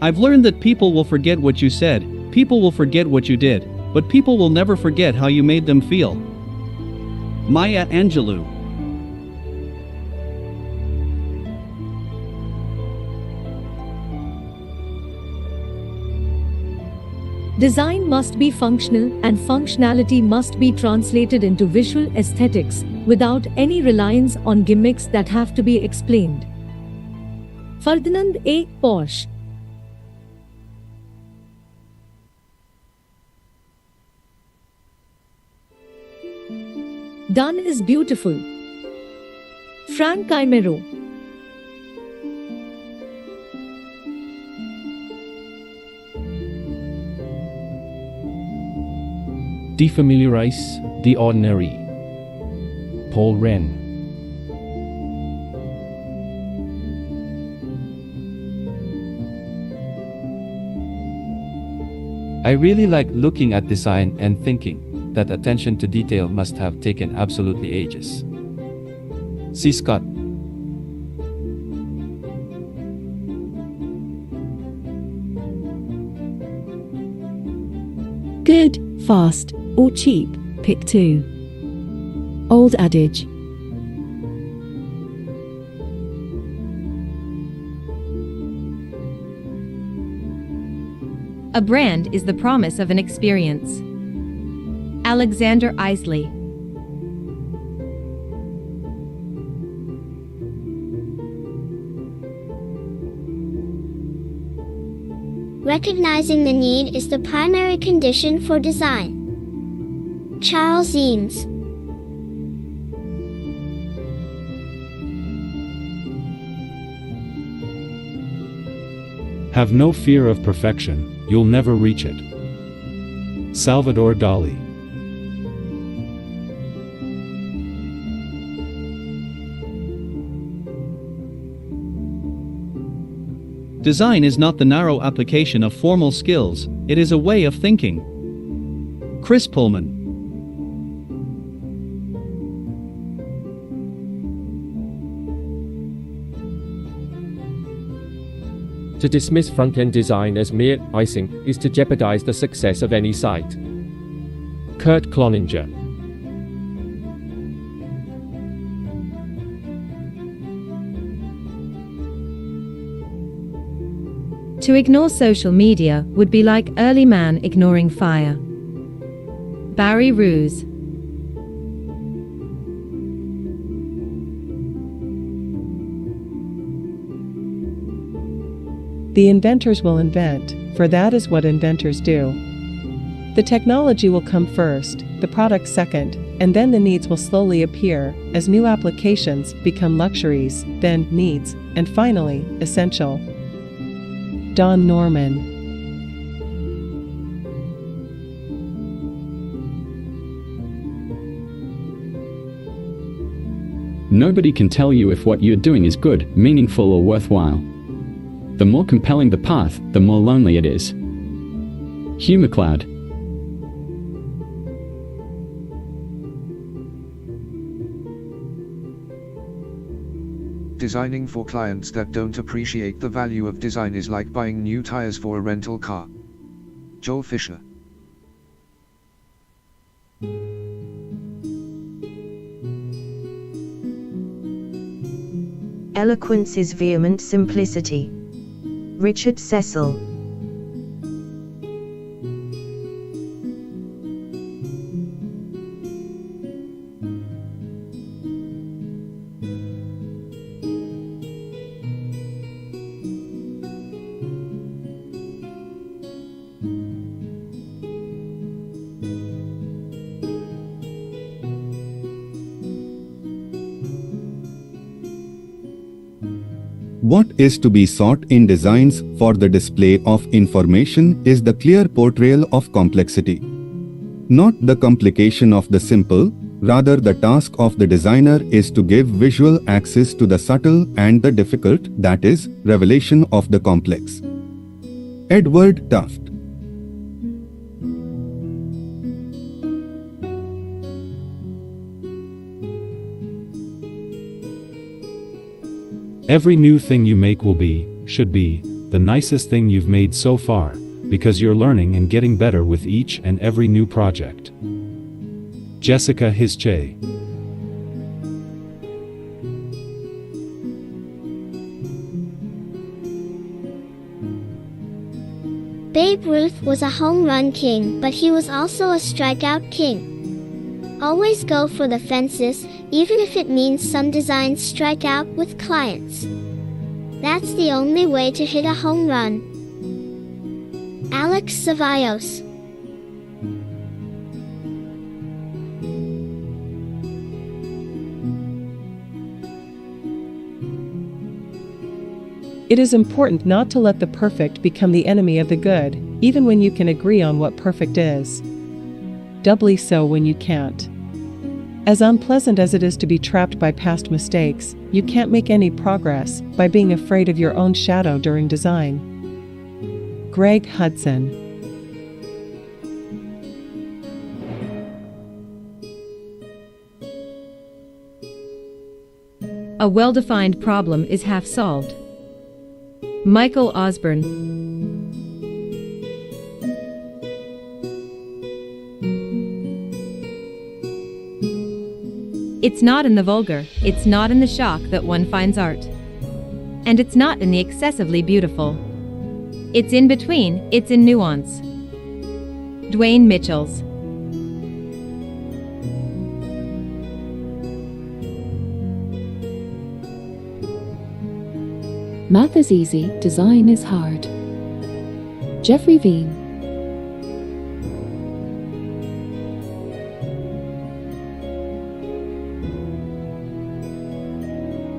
I've learned that people will forget what you said, people will forget what you did, but people will never forget how you made them feel. Maya Angelou. Design must be functional, and functionality must be translated into visual aesthetics, without any reliance on gimmicks that have to be explained. Ferdinand A. Porsche. Done is beautiful. Frank Chimero. Defamiliarize the ordinary. Paul Wren. I really like looking at design and thinking that attention to detail must have taken absolutely ages. C. Scott. Good, fast, or cheap, pick two. Old adage. A brand is the promise of an experience. Alexander Isley. Recognizing the need is the primary condition for design. Charles Eames. Have no fear of perfection, you'll never reach it. Salvador Dali. Design is not the narrow application of formal skills, it is a way of thinking. Chris Pullman. To dismiss front-end design as mere icing is to jeopardize the success of any site. Kurt Cloninger. To ignore social media would be like early man ignoring fire. Barry Roos. The inventors will invent, for that is what inventors do. The technology will come first, the product second, and then the needs will slowly appear, as new applications become luxuries, then needs, and finally, essential. Don Norman. Nobody can tell you if what you're doing is good, meaningful, or worthwhile. The more compelling the path, the more lonely it is. Hugh MacLeod. Designing for clients that don't appreciate the value of design is like buying new tires for a rental car. Joel Fisher. Eloquence is vehement simplicity. Richard Cecil. What is to be sought in designs for the display of information is the clear portrayal of complexity. Not the complication of the simple, rather the task of the designer is to give visual access to the subtle and the difficult, that is, revelation of the complex. Edward Tufte. Every new thing you make will be, should be, the nicest thing you've made so far, because you're learning and getting better with each and every new project. Jessica Hische. Babe Ruth was a home run king, but he was also a strikeout king. Always go for the fences, even if it means some designs strike out with clients. That's the only way to hit a home run. Alex Cevallos. It is important not to let the perfect become the enemy of the good, even when you can agree on what perfect is. Doubly so when you can't. As unpleasant as it is to be trapped by past mistakes, you can't make any progress by being afraid of your own shadow during design. Greg Hudson. A well-defined problem is half solved. Michael Osborne. It's not in the vulgar, it's not in the shock that one finds art. And it's not in the excessively beautiful. It's in between, it's in nuance. Dwayne Mitchells. Math is easy, design is hard. Jeffrey Veen.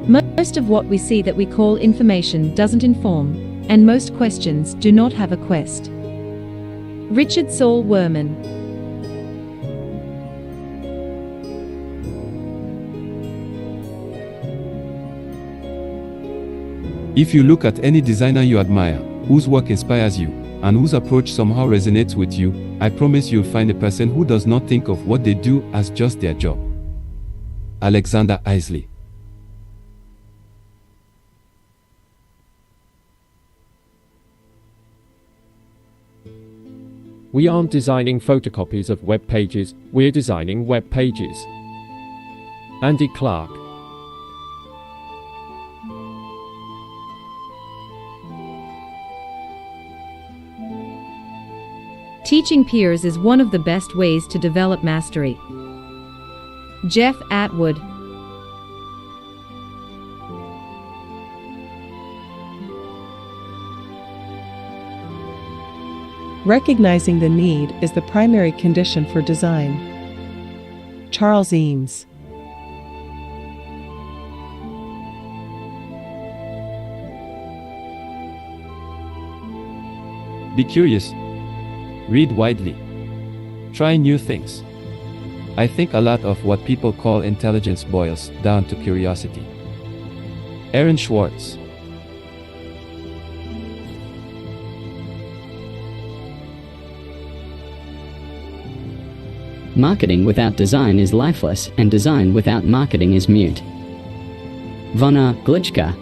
Most of what we see that we call information doesn't inform, and most questions do not have a quest. Richard Saul Werman. If you look at any designer you admire, whose work inspires you, and whose approach somehow resonates with you, I promise you'll find a person who does not think of what they do as just their job. Alexander Isley. We aren't designing photocopies of web pages, we're designing web pages. Andy Clark. Teaching peers is one of the best ways to develop mastery. Jeff Atwood. Recognizing the need is the primary condition for design. Charles Eames. Be curious. Read widely. Try new things. I think a lot of what people call intelligence boils down to curiosity. Aaron Schwartz. Marketing without design is lifeless, and design without marketing is mute. Vona Glitchka.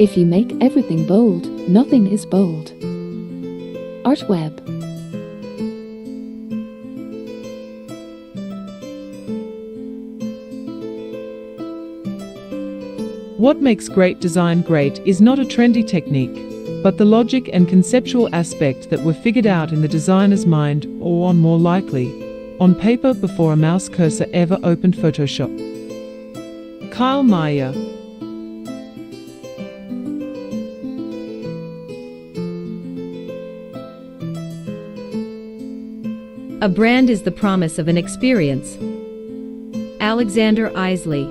If you make everything bold, nothing is bold. Art Web. What makes great design great is not a trendy technique, but the logic and conceptual aspect that were figured out in the designer's mind, or on more likely, on paper before a mouse cursor ever opened Photoshop. Kyle Meyer. A brand is the promise of an experience. Alexander Isley.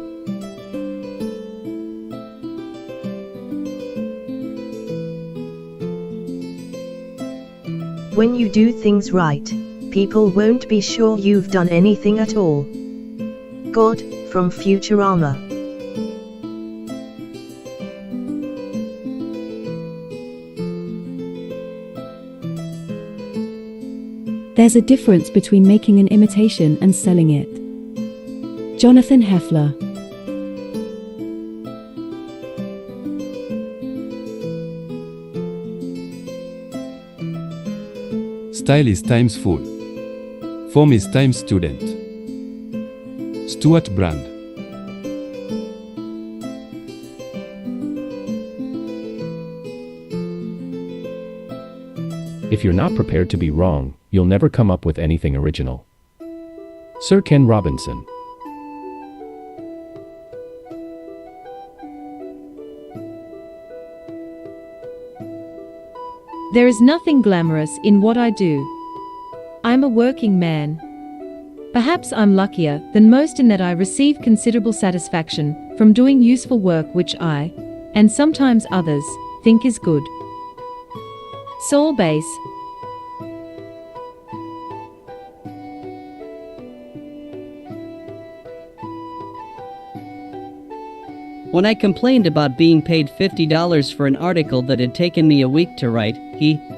When you do things right, people won't be sure you've done anything at all. God, from Futurama. There's a difference between making an imitation and selling it. Jonathan Heffler. Style is times full. Form is times student. Stuart Brand. If you're not prepared to be wrong, you'll never come up with anything original. Sir Ken Robinson. There is nothing glamorous in what I do. I'm a working man. Perhaps I'm luckier than most in that I receive considerable satisfaction from doing useful work which I, and sometimes others, think is good. Saul Bass. When I complained about being paid $50 for an article that had taken me a week to write,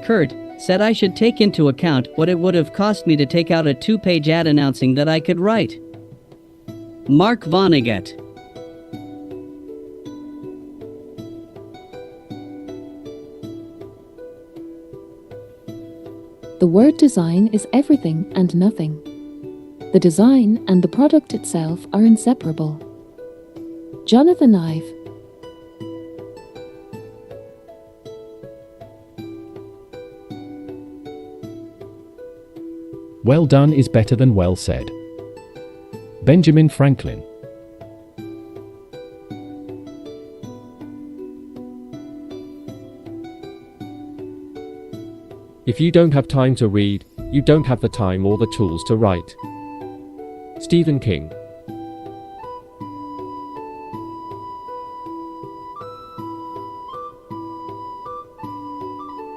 Kurt, said I should take into account what it would have cost me to take out a 2-page ad announcing that I could write. Mark Vonnegut. The word design is everything and nothing. The design and the product itself are inseparable. Jonathan Ive. Well done is better than well said. Benjamin Franklin. If you don't have time to read, you don't have the time or the tools to write. Stephen King.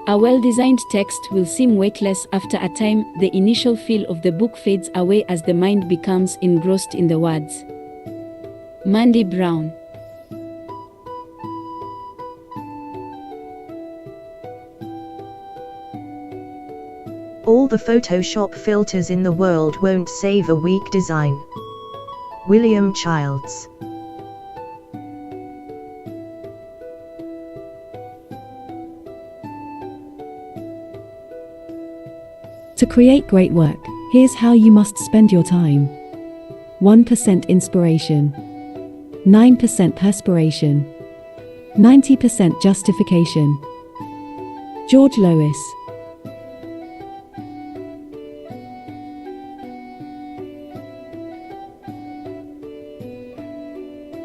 A well-designed text will seem weightless after a time. The initial feel of the book fades away as the mind becomes engrossed in the words. Mandy Brown. All the Photoshop filters in the world won't save a weak design. William Childs. To create great work, here's how you must spend your time. 1% inspiration, 9% perspiration, 90% justification. George Lois.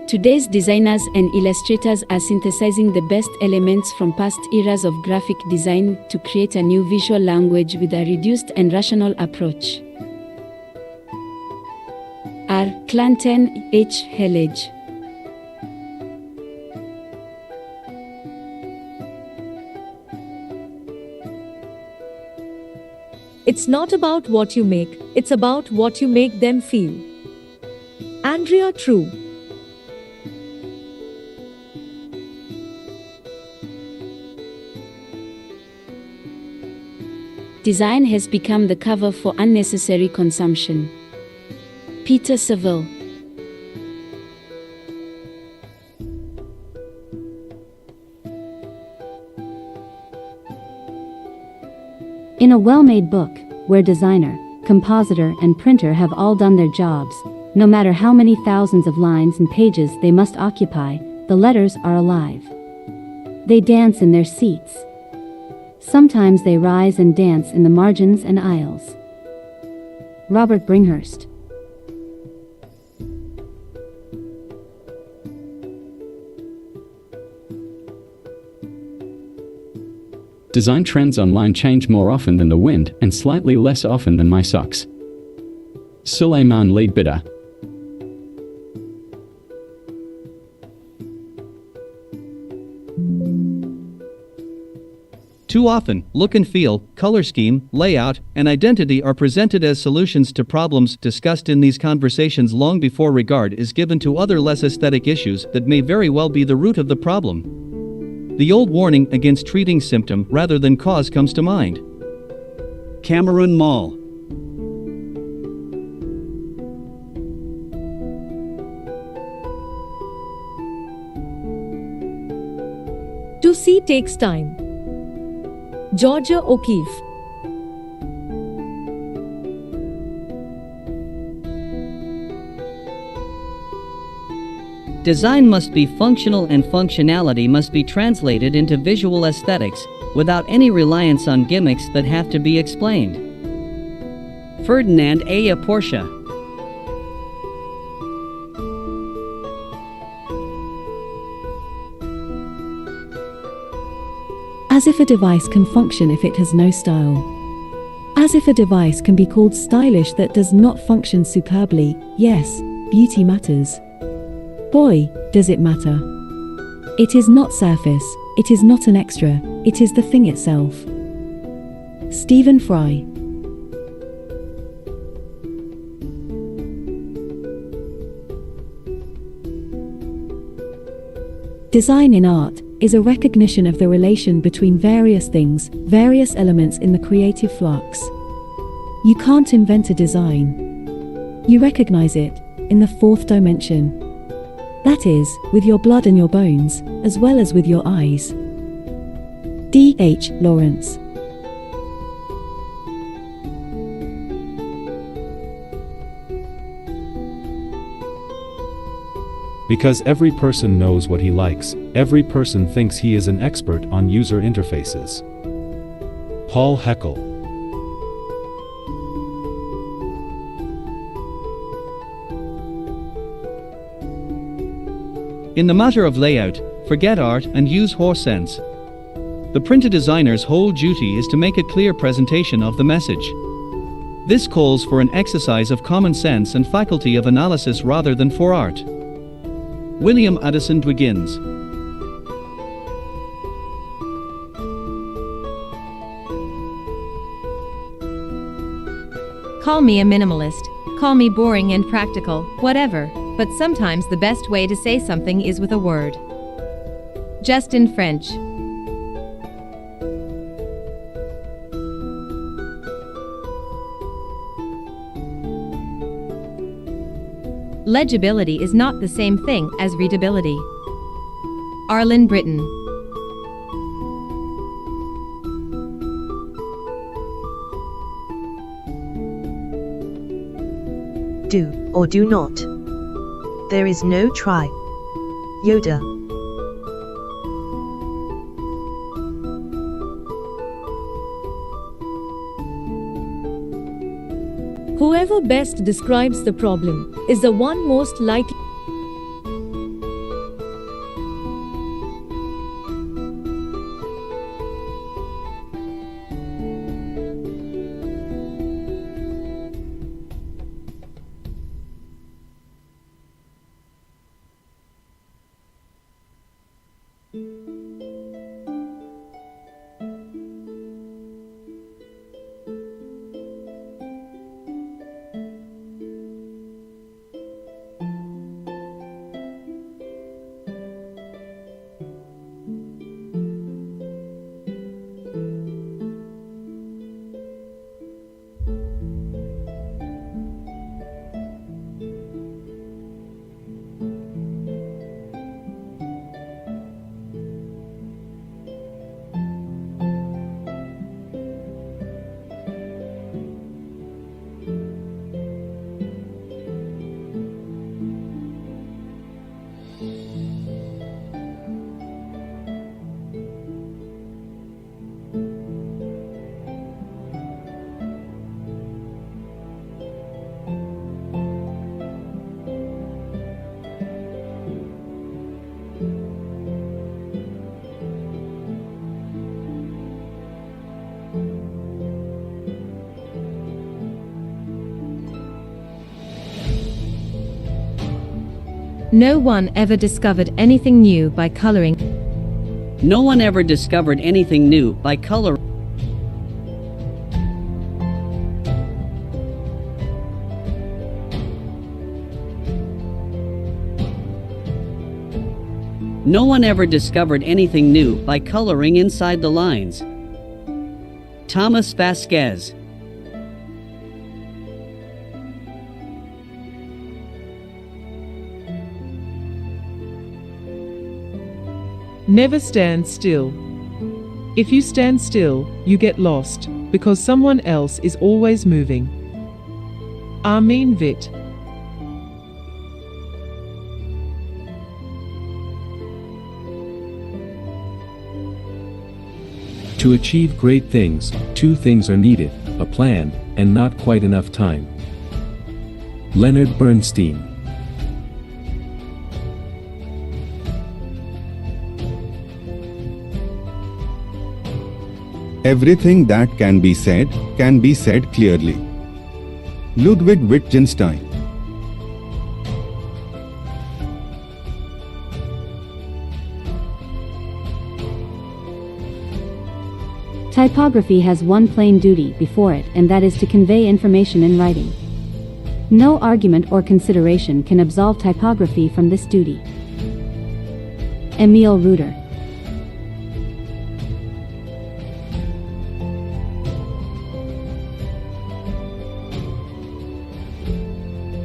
Today's designers and illustrators are synthesizing the best elements from past eras of graphic design to create a new visual language with a reduced and rational approach. R. Clanton, H. Hellege. It's not about what you make, it's about what you make them feel. Andrea True. Design has become the cover for unnecessary consumption. Peter Saville. In a well-made book, where designer, compositor, and printer have all done their jobs, no matter how many thousands of lines and pages they must occupy, the letters are alive. They dance in their seats. Sometimes they rise and dance in the margins and aisles. Robert Bringhurst. Design trends online change more often than the wind and slightly less often than my socks. Suleiman Leadbitter. Too often, look and feel, color scheme, layout, and identity are presented as solutions to problems discussed in these conversations long before regard is given to other less aesthetic issues that may very well be the root of the problem. The old warning against treating symptom rather than cause comes to mind. Cameron Mall. To see takes time. Georgia O'Keeffe. Design must be functional and functionality must be translated into visual aesthetics, without any reliance on gimmicks that have to be explained. Ferdinand A. Porsche. As if a device can function if it has no style. As if a device can be called stylish that does not function superbly. Yes, beauty matters. Boy, does it matter. It is not surface, it is not an extra, it is the thing itself. Stephen Fry. Design in art is a recognition of the relation between various things, various elements in the creative flux. You can't invent a design. You recognize it in the fourth dimension. That is, with your blood and your bones, as well as with your eyes. D. H. Lawrence. Because every person knows what he likes, every person thinks he is an expert on user interfaces. Paul Heckel. In the matter of layout, forget art and use horse sense. The printed designer's whole duty is to make a clear presentation of the message. This calls for an exercise of common sense and faculty of analysis rather than for art. William Addison Dwiggins. Call me a minimalist, call me boring and practical, whatever, but sometimes the best way to say something is with a word. Just in French. Legibility is not the same thing as readability. Arlen Britton. Do or do not. There is no try. Yoda. Whoever best describes the problem is the one most likely. No one ever discovered anything new by coloring. No one ever discovered anything new by color. No one ever discovered anything new by coloring inside the lines. Thomas Vasquez. Never stand still. If you stand still, you get lost, because someone else is always moving. Armin Witt. To achieve great things, two things are needed: a plan, and not quite enough time. Leonard Bernstein. Everything that can be said clearly. Ludwig Wittgenstein. Typography has one plain duty before it, and that is to convey information in writing. No argument or consideration can absolve typography from this duty. Emil Reuter.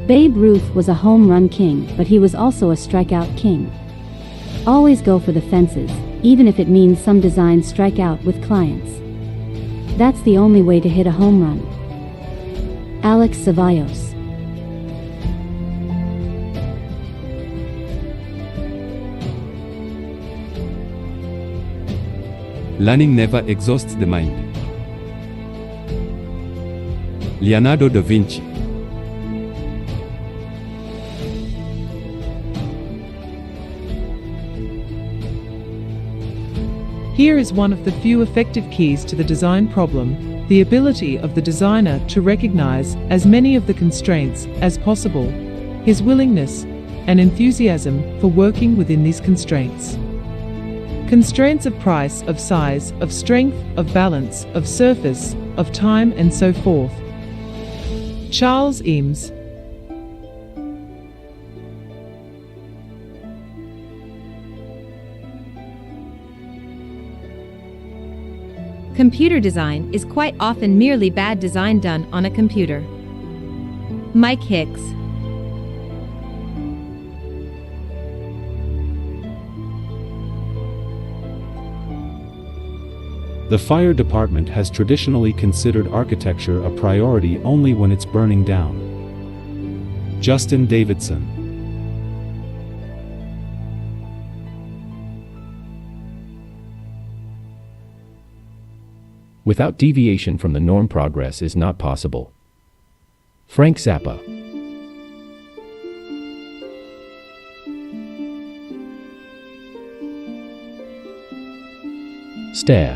Babe Ruth was a home run king, but he was also a strikeout king. Always go for the fences, even if it means some designs strike out with clients. That's the only way to hit a home run. Alex Cevallos. Learning never exhausts the mind. Leonardo da Vinci. Here is one of the few effective keys to the design problem: the ability of the designer to recognize as many of the constraints as possible, his willingness and enthusiasm for working within these constraints. Constraints of price, of size, of strength, of balance, of surface, of time, and so forth. Charles Eames. Computer design is quite often merely bad design done on a computer. Mike Hicks. The fire department has traditionally considered architecture a priority only when it's burning down. Justin Davidson. Without deviation from the norm, progress is not possible. Frank Zappa. Stare.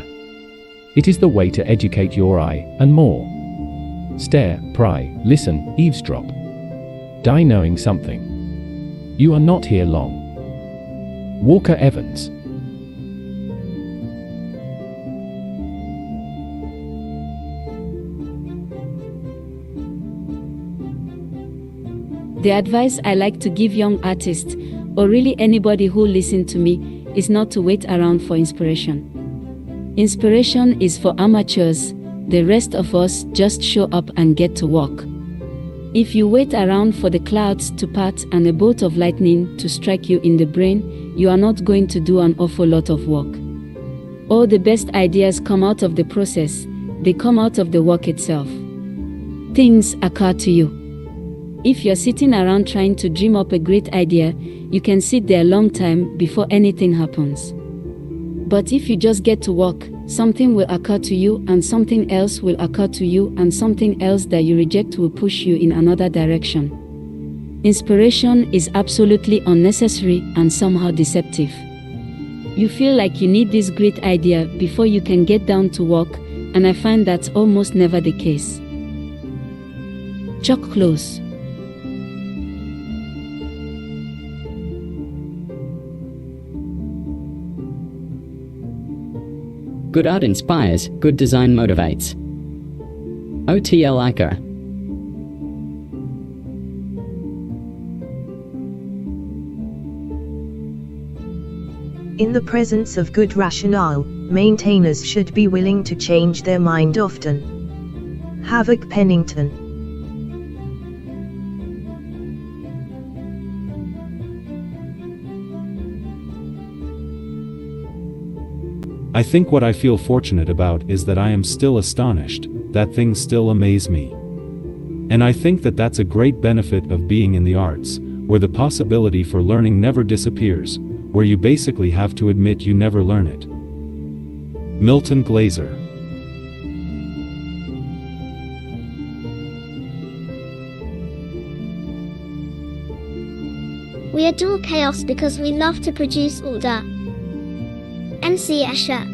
It is the way to educate your eye, and more. Stare, pry, listen, eavesdrop. Die knowing something. You are not here long. Walker Evans. The advice I like to give young artists, or really anybody who listens to me, is not to wait around for inspiration. Inspiration is for amateurs, the rest of us just show up and get to work. If you wait around for the clouds to part and a bolt of lightning to strike you in the brain, you are not going to do an awful lot of work. All the best ideas come out of the process, they come out of the work itself. Things occur to you. If you're sitting around trying to dream up a great idea, you can sit there a long time before anything happens. But if you just get to work, something will occur to you, and something else will occur to you, and something else that you reject will push you in another direction. Inspiration is absolutely unnecessary and somehow deceptive. You feel like you need this great idea before you can get down to work, and I find that's almost never the case. Chuck Close. Good art inspires, good design motivates. OTL Iker. In the presence of good rationale, maintainers should be willing to change their mind often. Havoc Pennington. I think what I feel fortunate about is that I am still astonished, that things still amaze me. And I think that that's a great benefit of being in the arts, where the possibility for learning never disappears, where you basically have to admit you never learn it. Milton Glaser. We adore chaos because we love to produce order. MC Escher.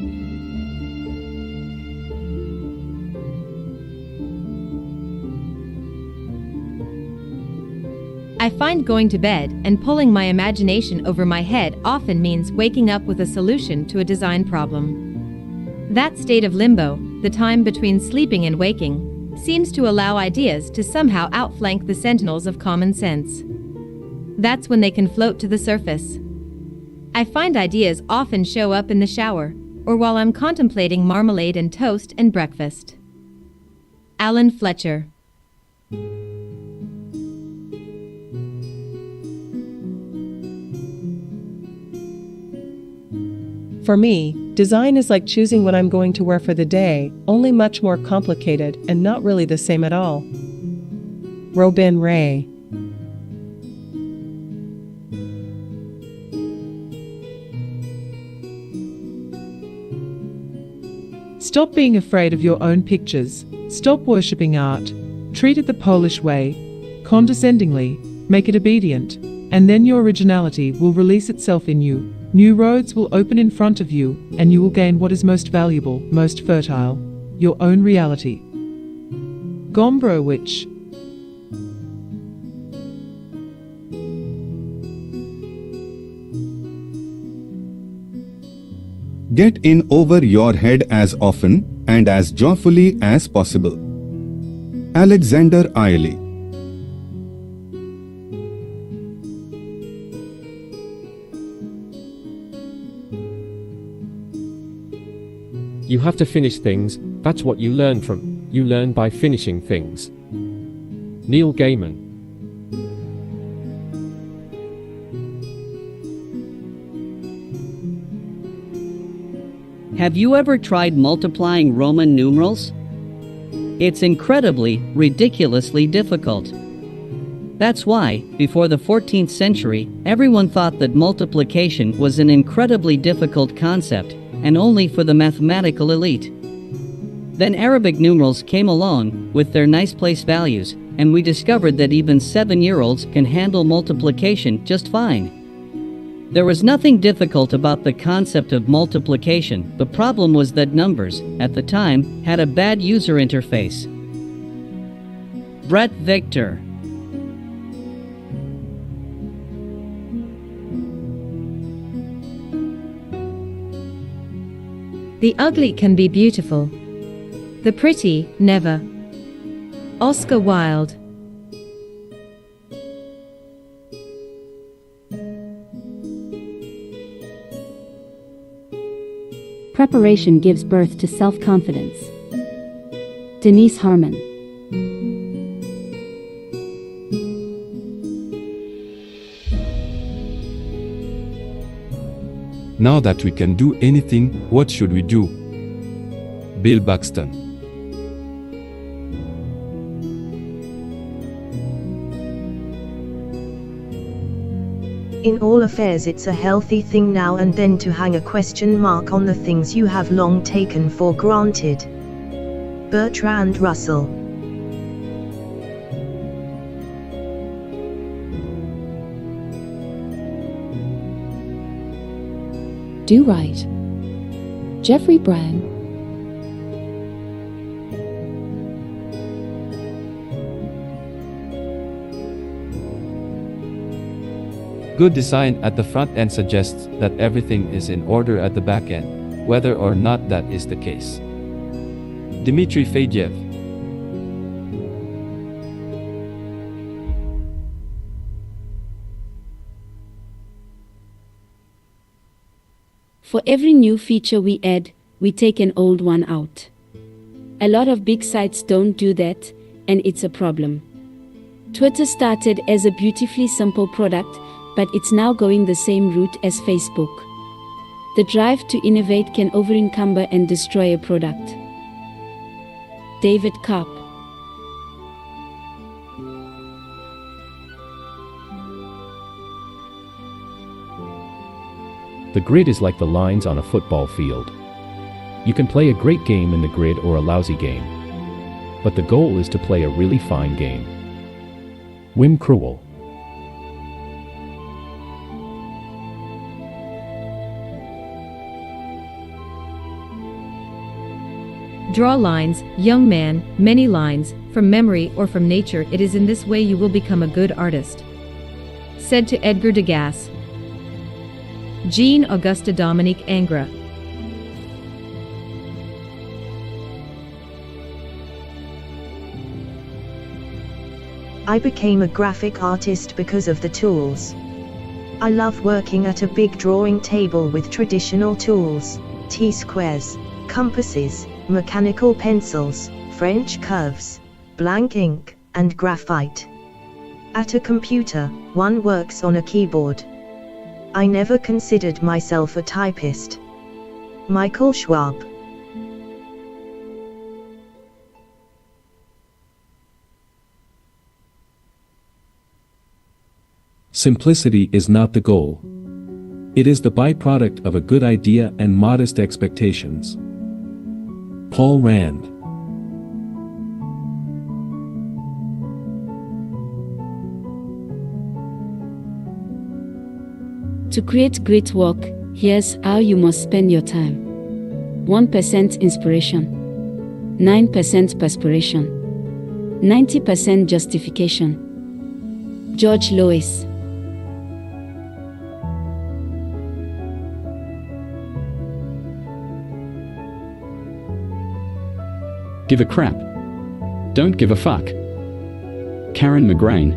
I find going to bed and pulling my imagination over my head often means waking up with a solution to a design problem. That state of limbo, the time between sleeping and waking, seems to allow ideas to somehow outflank the sentinels of common sense. That's when they can float to the surface. I find ideas often show up in the shower, or while I'm contemplating marmalade and toast and breakfast. Alan Fletcher. For me, design is like choosing what I'm going to wear for the day, only much more complicated and not really the same at all. Robin Ray. Stop being afraid of your own pictures. Stop worshipping art. Treat it the Polish way, condescendingly, make it obedient, and then your originality will release itself in you. New roads will open in front of you, and you will gain what is most valuable, most fertile, your own reality. Gombrowicz. Get in over your head as often and as joyfully as possible. Alexander Ailey. You have to finish things, that's what you learn from. You learn by finishing things. Neil Gaiman. Have you ever tried multiplying Roman numerals? It's incredibly, ridiculously difficult. That's why, before the 14th century, everyone thought that multiplication was an incredibly difficult concept, and only for the mathematical elite. Then Arabic numerals came along, with their nice place values, and we discovered that even 7-year-olds can handle multiplication just fine. There was nothing difficult about the concept of multiplication. The problem was that numbers, at the time, had a bad user interface. Brett Victor. The ugly can be beautiful. The pretty, never. Oscar Wilde. Preparation gives birth to self-confidence. Denise Harmon. Now that we can do anything, what should we do? Bill Buxton. In all affairs, it's a healthy thing now and then to hang a question mark on the things you have long taken for granted. Bertrand Russell. Do right. Jeffrey Brown. Good design at the front end suggests that everything is in order at the back end, whether or not that is the case. Dmitry Fadyev. For every new feature we add, we take an old one out. A lot of big sites don't do that, and it's a problem. Twitter started as a beautifully simple product, but it's now going the same route as Facebook. The drive to innovate can over-encumber and destroy a product. David Karp. The grid is like the lines on a football field. You can play a great game in the grid or a lousy game. But the goal is to play a really fine game. Wim Krull. Draw lines, young man, many lines, from memory or from nature. It is in this way you will become a good artist. Said to Edgar Degas. Jean Augusta Dominique Ingres. I became a graphic artist because of the tools. I love working at a big drawing table with traditional tools, T-squares, compasses, mechanical pencils, French curves, blank ink, and graphite. At a computer, one works on a keyboard. I never considered myself a typist. Michael Schwab. Simplicity is not the goal. It is the byproduct of a good idea and modest expectations. Paul Rand. To create great work, here's how you must spend your time. 1% inspiration, 9% perspiration, 90% justification. George Lois. Give a crap. Don't give a fuck. Karen McGrain.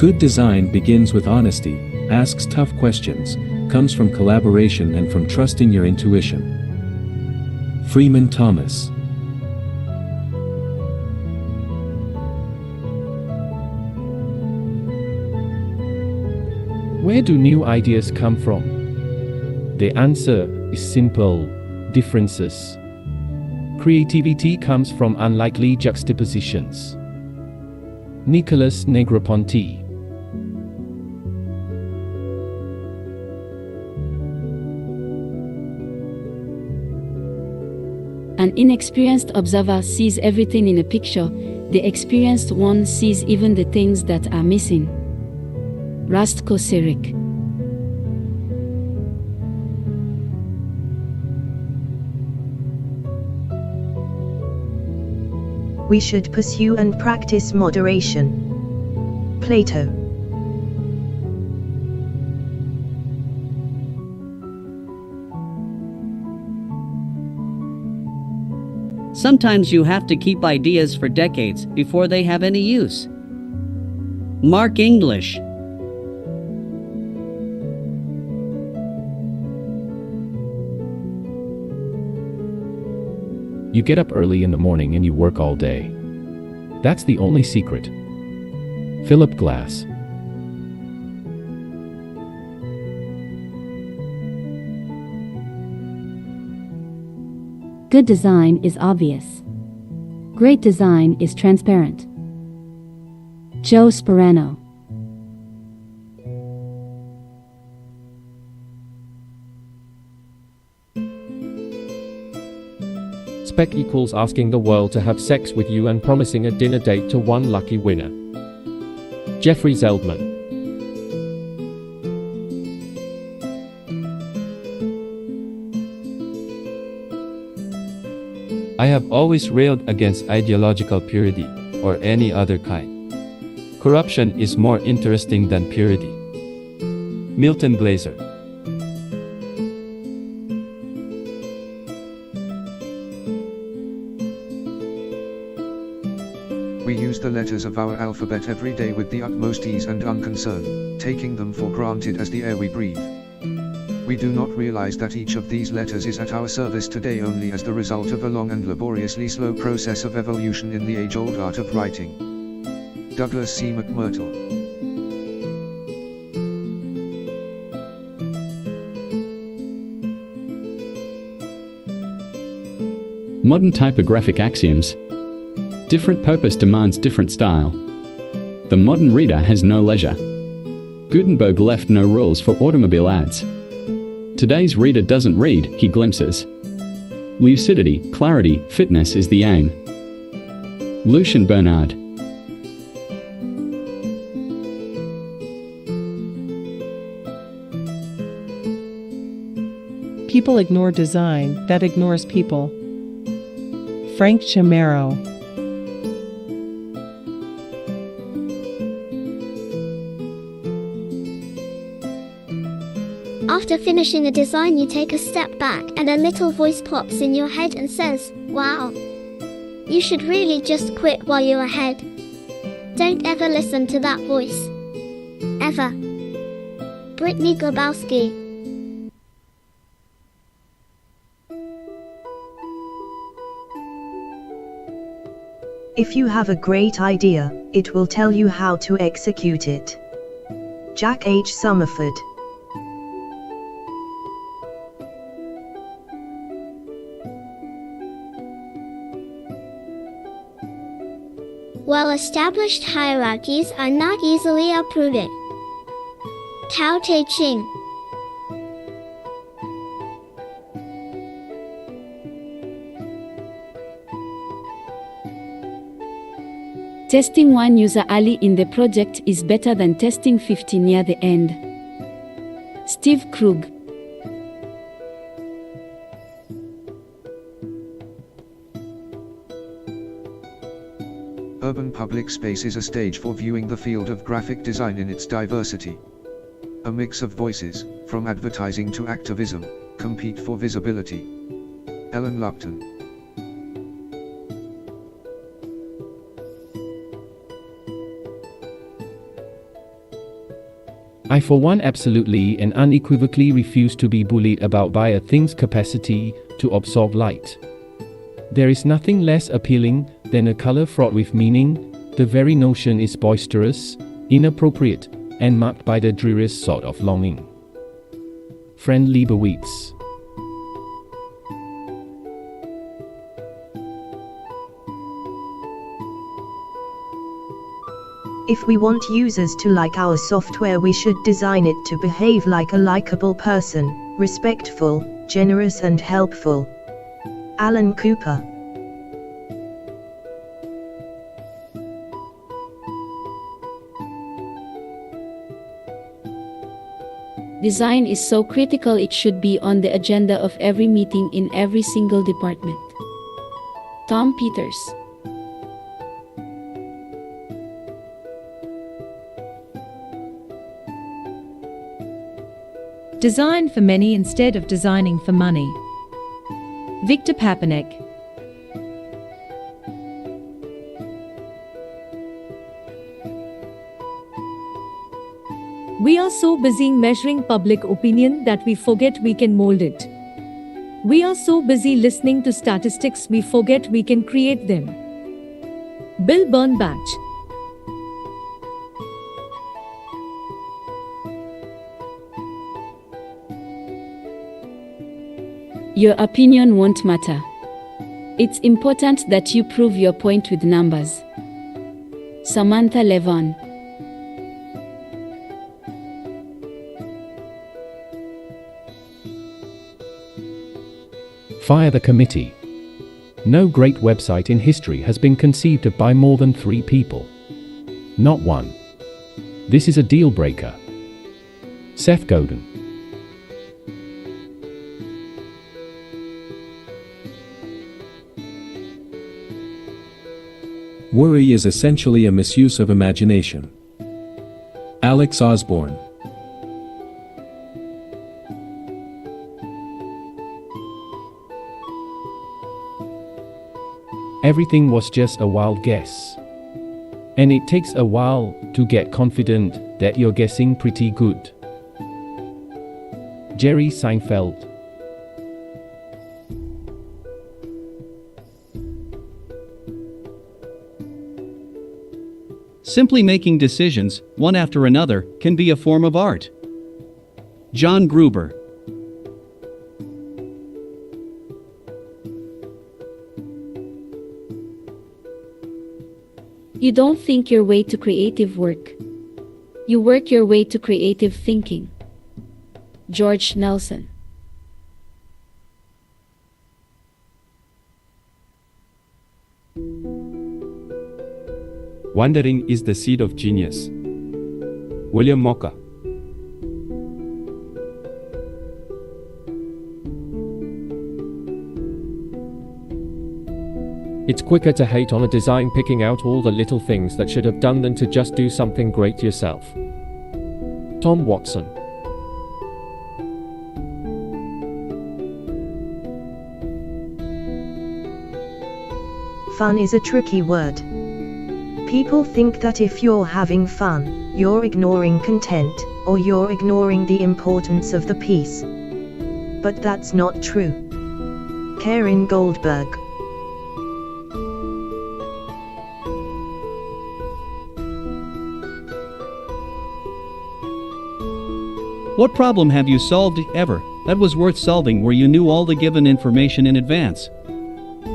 Good design begins with honesty, asks tough questions, comes from collaboration and from trusting your intuition. Freeman Thomas. Where do new ideas come from? The answer is simple: differences. Creativity comes from unlikely juxtapositions. Nicholas Negroponte. An inexperienced observer sees everything in a picture, the experienced one sees even the things that are missing. Rastko Sirik. We should pursue and practice moderation. Plato. Sometimes you have to keep ideas for decades before they have any use. Mark English. You get up early in the morning and you work all day. That's the only secret. Philip Glass. Good design is obvious. Great design is transparent. Joe Sperano. Spec equals asking the world to have sex with you and promising a dinner date to one lucky winner. Jeffrey Zeldman. I have always railed against ideological purity, or any other kind. Corruption is more interesting than purity. Milton Glaser. We use the letters of our alphabet every day with the utmost ease and unconcern, taking them for granted as the air we breathe. We do not realize that each of these letters is at our service today only as the result of a long and laboriously slow process of evolution in the age-old art of writing. Douglas C. McMurtry. Modern typographic axioms. Different purpose demands different style. The modern reader has no leisure. Gutenberg left no rules for automobile ads. Today's reader doesn't read, he glimpses. Lucidity, clarity, fitness is the aim. Lucian Bernard. People ignore design that ignores people. Frank Chimero. After finishing a design, you take a step back and a little voice pops in your head and says, "Wow, you should really just quit while you're ahead." Don't ever listen to that voice. Ever. Brittany Grabowski. If you have a great idea, it will tell you how to execute it. Jack H. Summerford. Well-established hierarchies are not easily uprooted. Tao Te Ching. Testing one user early in the project is better than testing 50 near the end. Steve Krug. Urban public space is a stage for viewing the field of graphic design in its diversity. A mix of voices, from advertising to activism, compete for visibility. Ellen Lupton. I for one absolutely and unequivocally refuse to be bullied about by a thing's capacity to absorb light. There is nothing less appealing than a color fraught with meaning. The very notion is boisterous, inappropriate, and marked by the dreariest sort of longing. Friend Leibowitz. If we want users to like our software, we should design it to behave like a likable person, respectful, generous and helpful. Alan Cooper. Design is so critical it should be on the agenda of every meeting in every single department. Tom Peters. Design for many instead of designing for money. Victor Papanek. We are so busy measuring public opinion that we forget we can mold it. We are so busy listening to statistics we forget we can create them. Bill Bernbach. Your opinion won't matter. It's important that you prove your point with numbers. Samantha Levon. Fire the committee. No great website in history has been conceived by more than 3 people. Not one. This is a deal breaker. Seth Godin. Worry is essentially a misuse of imagination. Alex Osborne. Everything was just a wild guess. And it takes a while to get confident that you're guessing pretty good. Jerry Seinfeld. Simply making decisions, one after another, can be a form of art. John Gruber. You don't think your way to creative work. You work your way to creative thinking. George Nelson. Wondering is the seed of genius. William Mocker. It's quicker to hate on a design picking out all the little things that should have done than to just do something great yourself. Tom Watson. Fun is a tricky word. People think that if you're having fun, you're ignoring content, or you're ignoring the importance of the piece. But that's not true. Karen Goldberg. What problem have you solved ever that was worth solving where you knew all the given information in advance?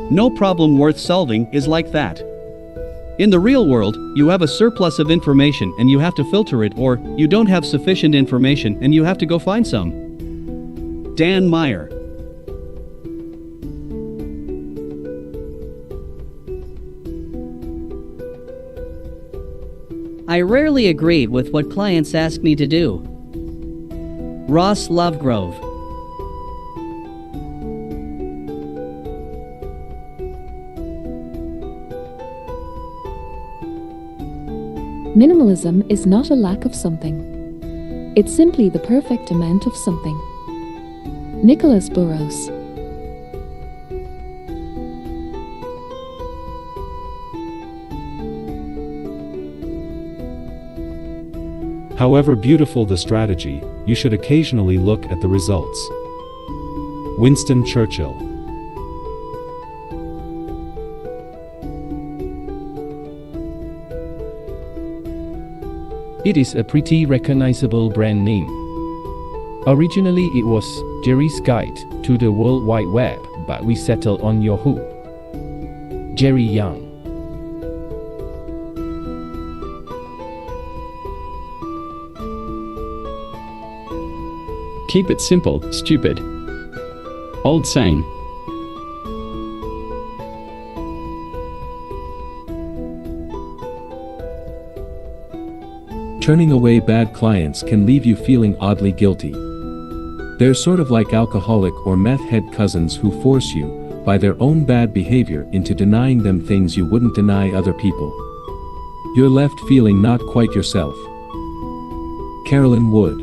No problem worth solving is like that. In the real world, you have a surplus of information and you have to filter it, or you don't have sufficient information and you have to go find some. Dan Meyer. I rarely agree with what clients ask me to do. Ross Lovegrove. Minimalism is not a lack of something. It's simply the perfect amount of something. Nicholas Burrows. However beautiful the strategy, you should occasionally look at the results. Winston Churchill. It is a pretty recognizable brand name. Originally it was Jerry's Guide to the World Wide Web, but we settled on Yahoo. Jerry Young. Keep it simple, stupid. Old saying. Turning away bad clients can leave you feeling oddly guilty. They're sort of like alcoholic or meth head cousins who force you, by their own bad behavior, into denying them things you wouldn't deny other people. You're left feeling not quite yourself. Carolyn Wood.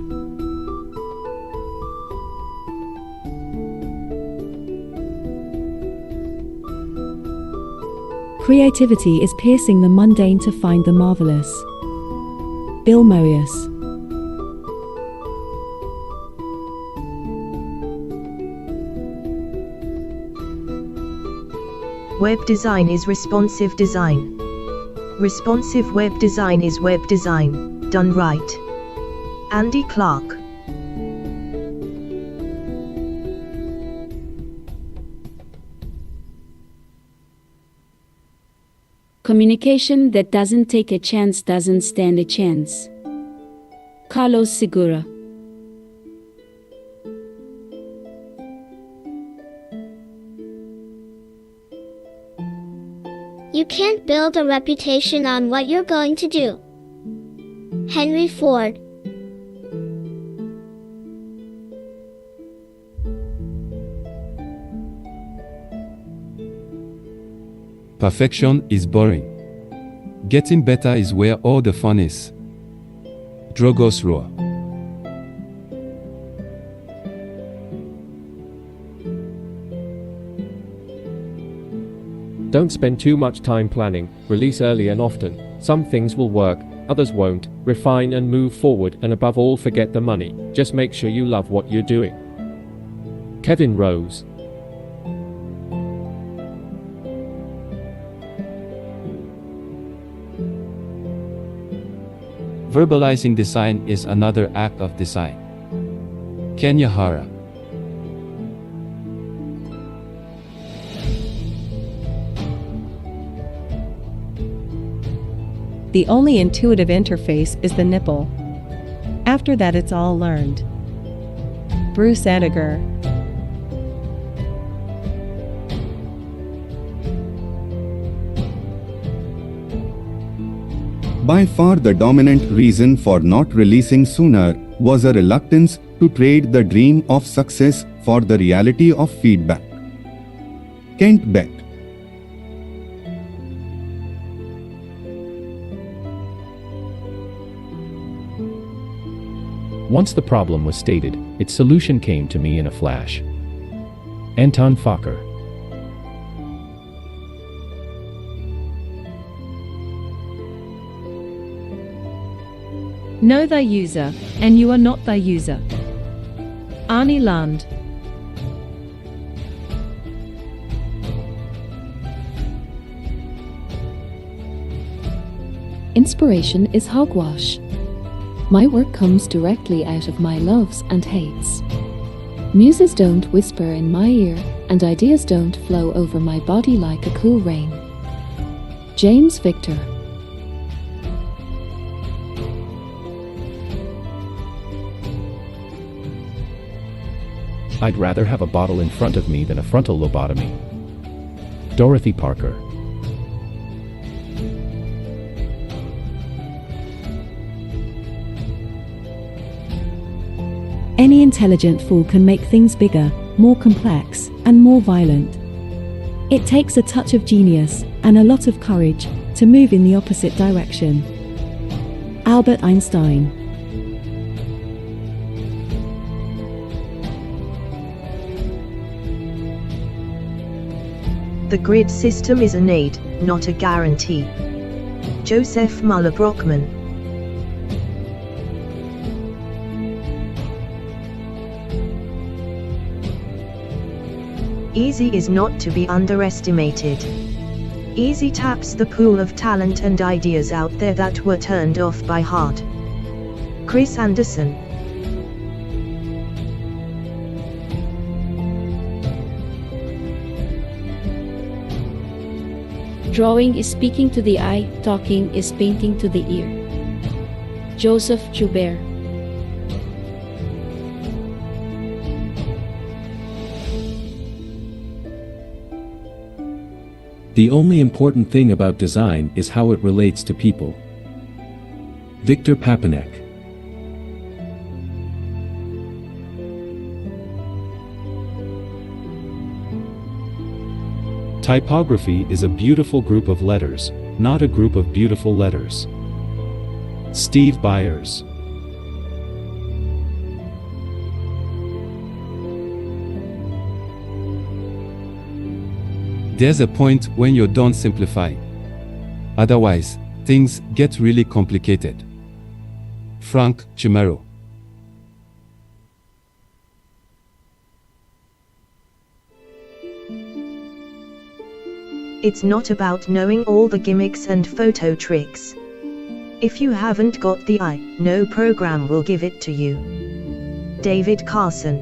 Creativity is piercing the mundane to find the marvelous. Bill Moyers. Web design is responsive design. Responsive web design is web design, done right. Andy Clark. Communication that doesn't take a chance doesn't stand a chance. Carlos Segura. You can't build a reputation on what you're going to do. Henry Ford. Perfection is boring. Getting better is where all the fun is. Drogos Roar. Don't spend too much time planning, release early and often. Some things will work, others won't. Refine and move forward, and above all forget the money. Just make sure you love what you're doing. Kevin Rose. Verbalizing design is another act of design. Kenya Hara. The only intuitive interface is the nipple. After that, it's all learned. Bruce Ediger. By far the dominant reason for not releasing sooner was a reluctance to trade the dream of success for the reality of feedback. Kent Beck. Once the problem was stated, its solution came to me in a flash. Anton Fokker. Know thy user, and you are not thy user. Arnie Land. Inspiration is hogwash. My work comes directly out of my loves and hates. Muses don't whisper in my ear, and ideas don't flow over my body like a cool rain. James Victor. I'd rather have a bottle in front of me than a frontal lobotomy. Dorothy Parker. Any intelligent fool can make things bigger, more complex, and more violent. It takes a touch of genius and a lot of courage to move in the opposite direction. Albert Einstein. The grid system is an aid, not a guarantee. Joseph Muller Brockman. Easy is not to be underestimated. Easy taps the pool of talent and ideas out there that were turned off by hard. Chris Anderson. Drawing is speaking to the eye, talking is painting to the ear. Joseph Joubert. The only important thing about design is how it relates to people. Victor Papanek. Typography is a beautiful group of letters, not a group of beautiful letters. Steve Byers. There's a point when you don't simplify. Otherwise, things get really complicated. Frank Chimero. It's not about knowing all the gimmicks and photo tricks. If you haven't got the eye, no program will give it to you. David Carson.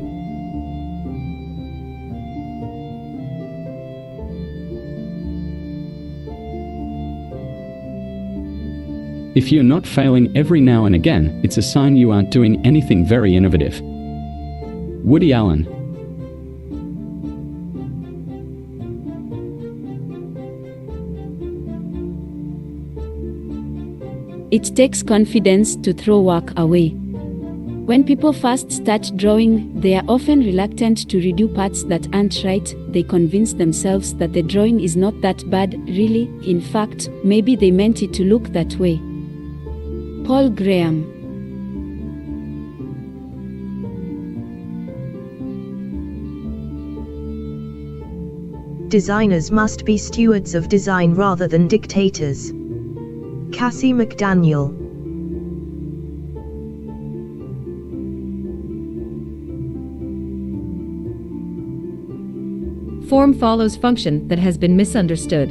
If you're not failing every now and again, it's a sign you aren't doing anything very innovative. Woody Allen. It takes confidence to throw work away. When people first start drawing, they are often reluctant to redo parts that aren't right. They convince themselves that the drawing is not that bad, really. In fact, maybe they meant it to look that way. Paul Graham. Designers must be stewards of design rather than dictators. Cassie McDaniel. Form follows function that has been misunderstood.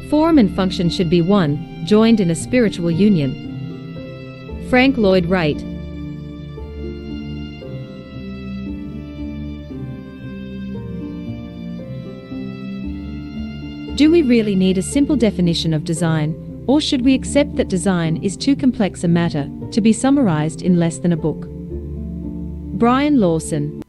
Form and function should be one, joined in a spiritual union. Frank Lloyd Wright. Do we really need a simple definition of design, or should we accept that design is too complex a matter to be summarized in less than a book? Brian Lawson.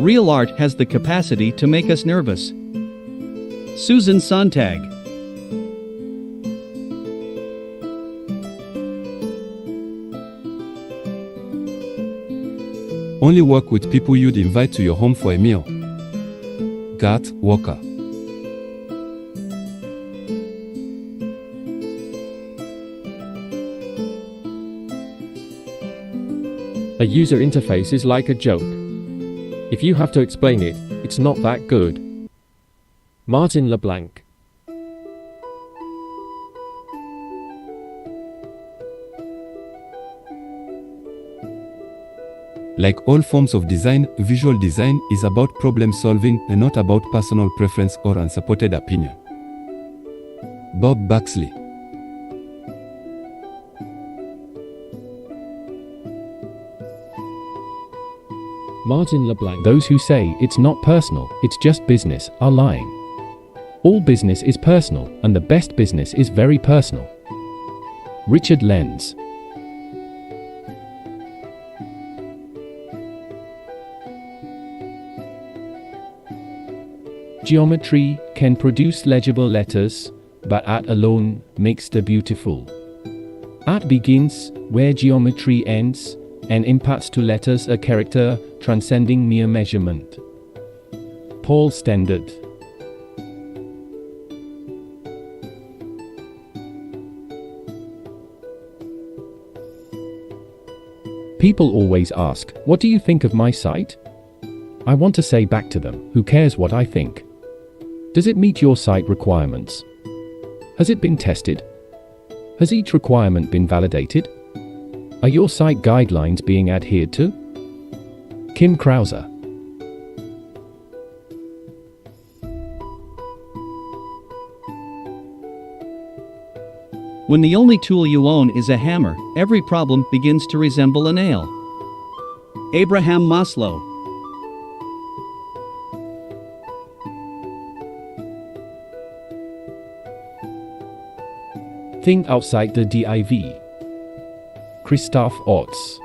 Real art has the capacity to make us nervous. Susan Sontag. Only work with people you'd invite to your home for a meal. Garth Walker. A user interface is like a joke. If you have to explain it, it's not that good. Martin LeBlanc. Like all forms of design, visual design is about problem solving and not about personal preference or unsupported opinion. Bob Baxley. Martin LeBlanc. Those who say it's not personal, it's just business, are lying. All business is personal, and the best business is very personal. Richard Lenz. Geometry can produce legible letters, but art alone makes the beautiful. Art begins where geometry ends, and imparts to letters a character transcending mere measurement. Paul Stendard. People always ask, "What do you think of my site?" I want to say back to them, who cares what I think? Does it meet your site requirements? Has it been tested? Has each requirement been validated? Are your site guidelines being adhered to? Kim Krauser. When the only tool you own is a hammer, every problem begins to resemble a nail. Abraham Maslow. Think outside the div. Christoph Orts.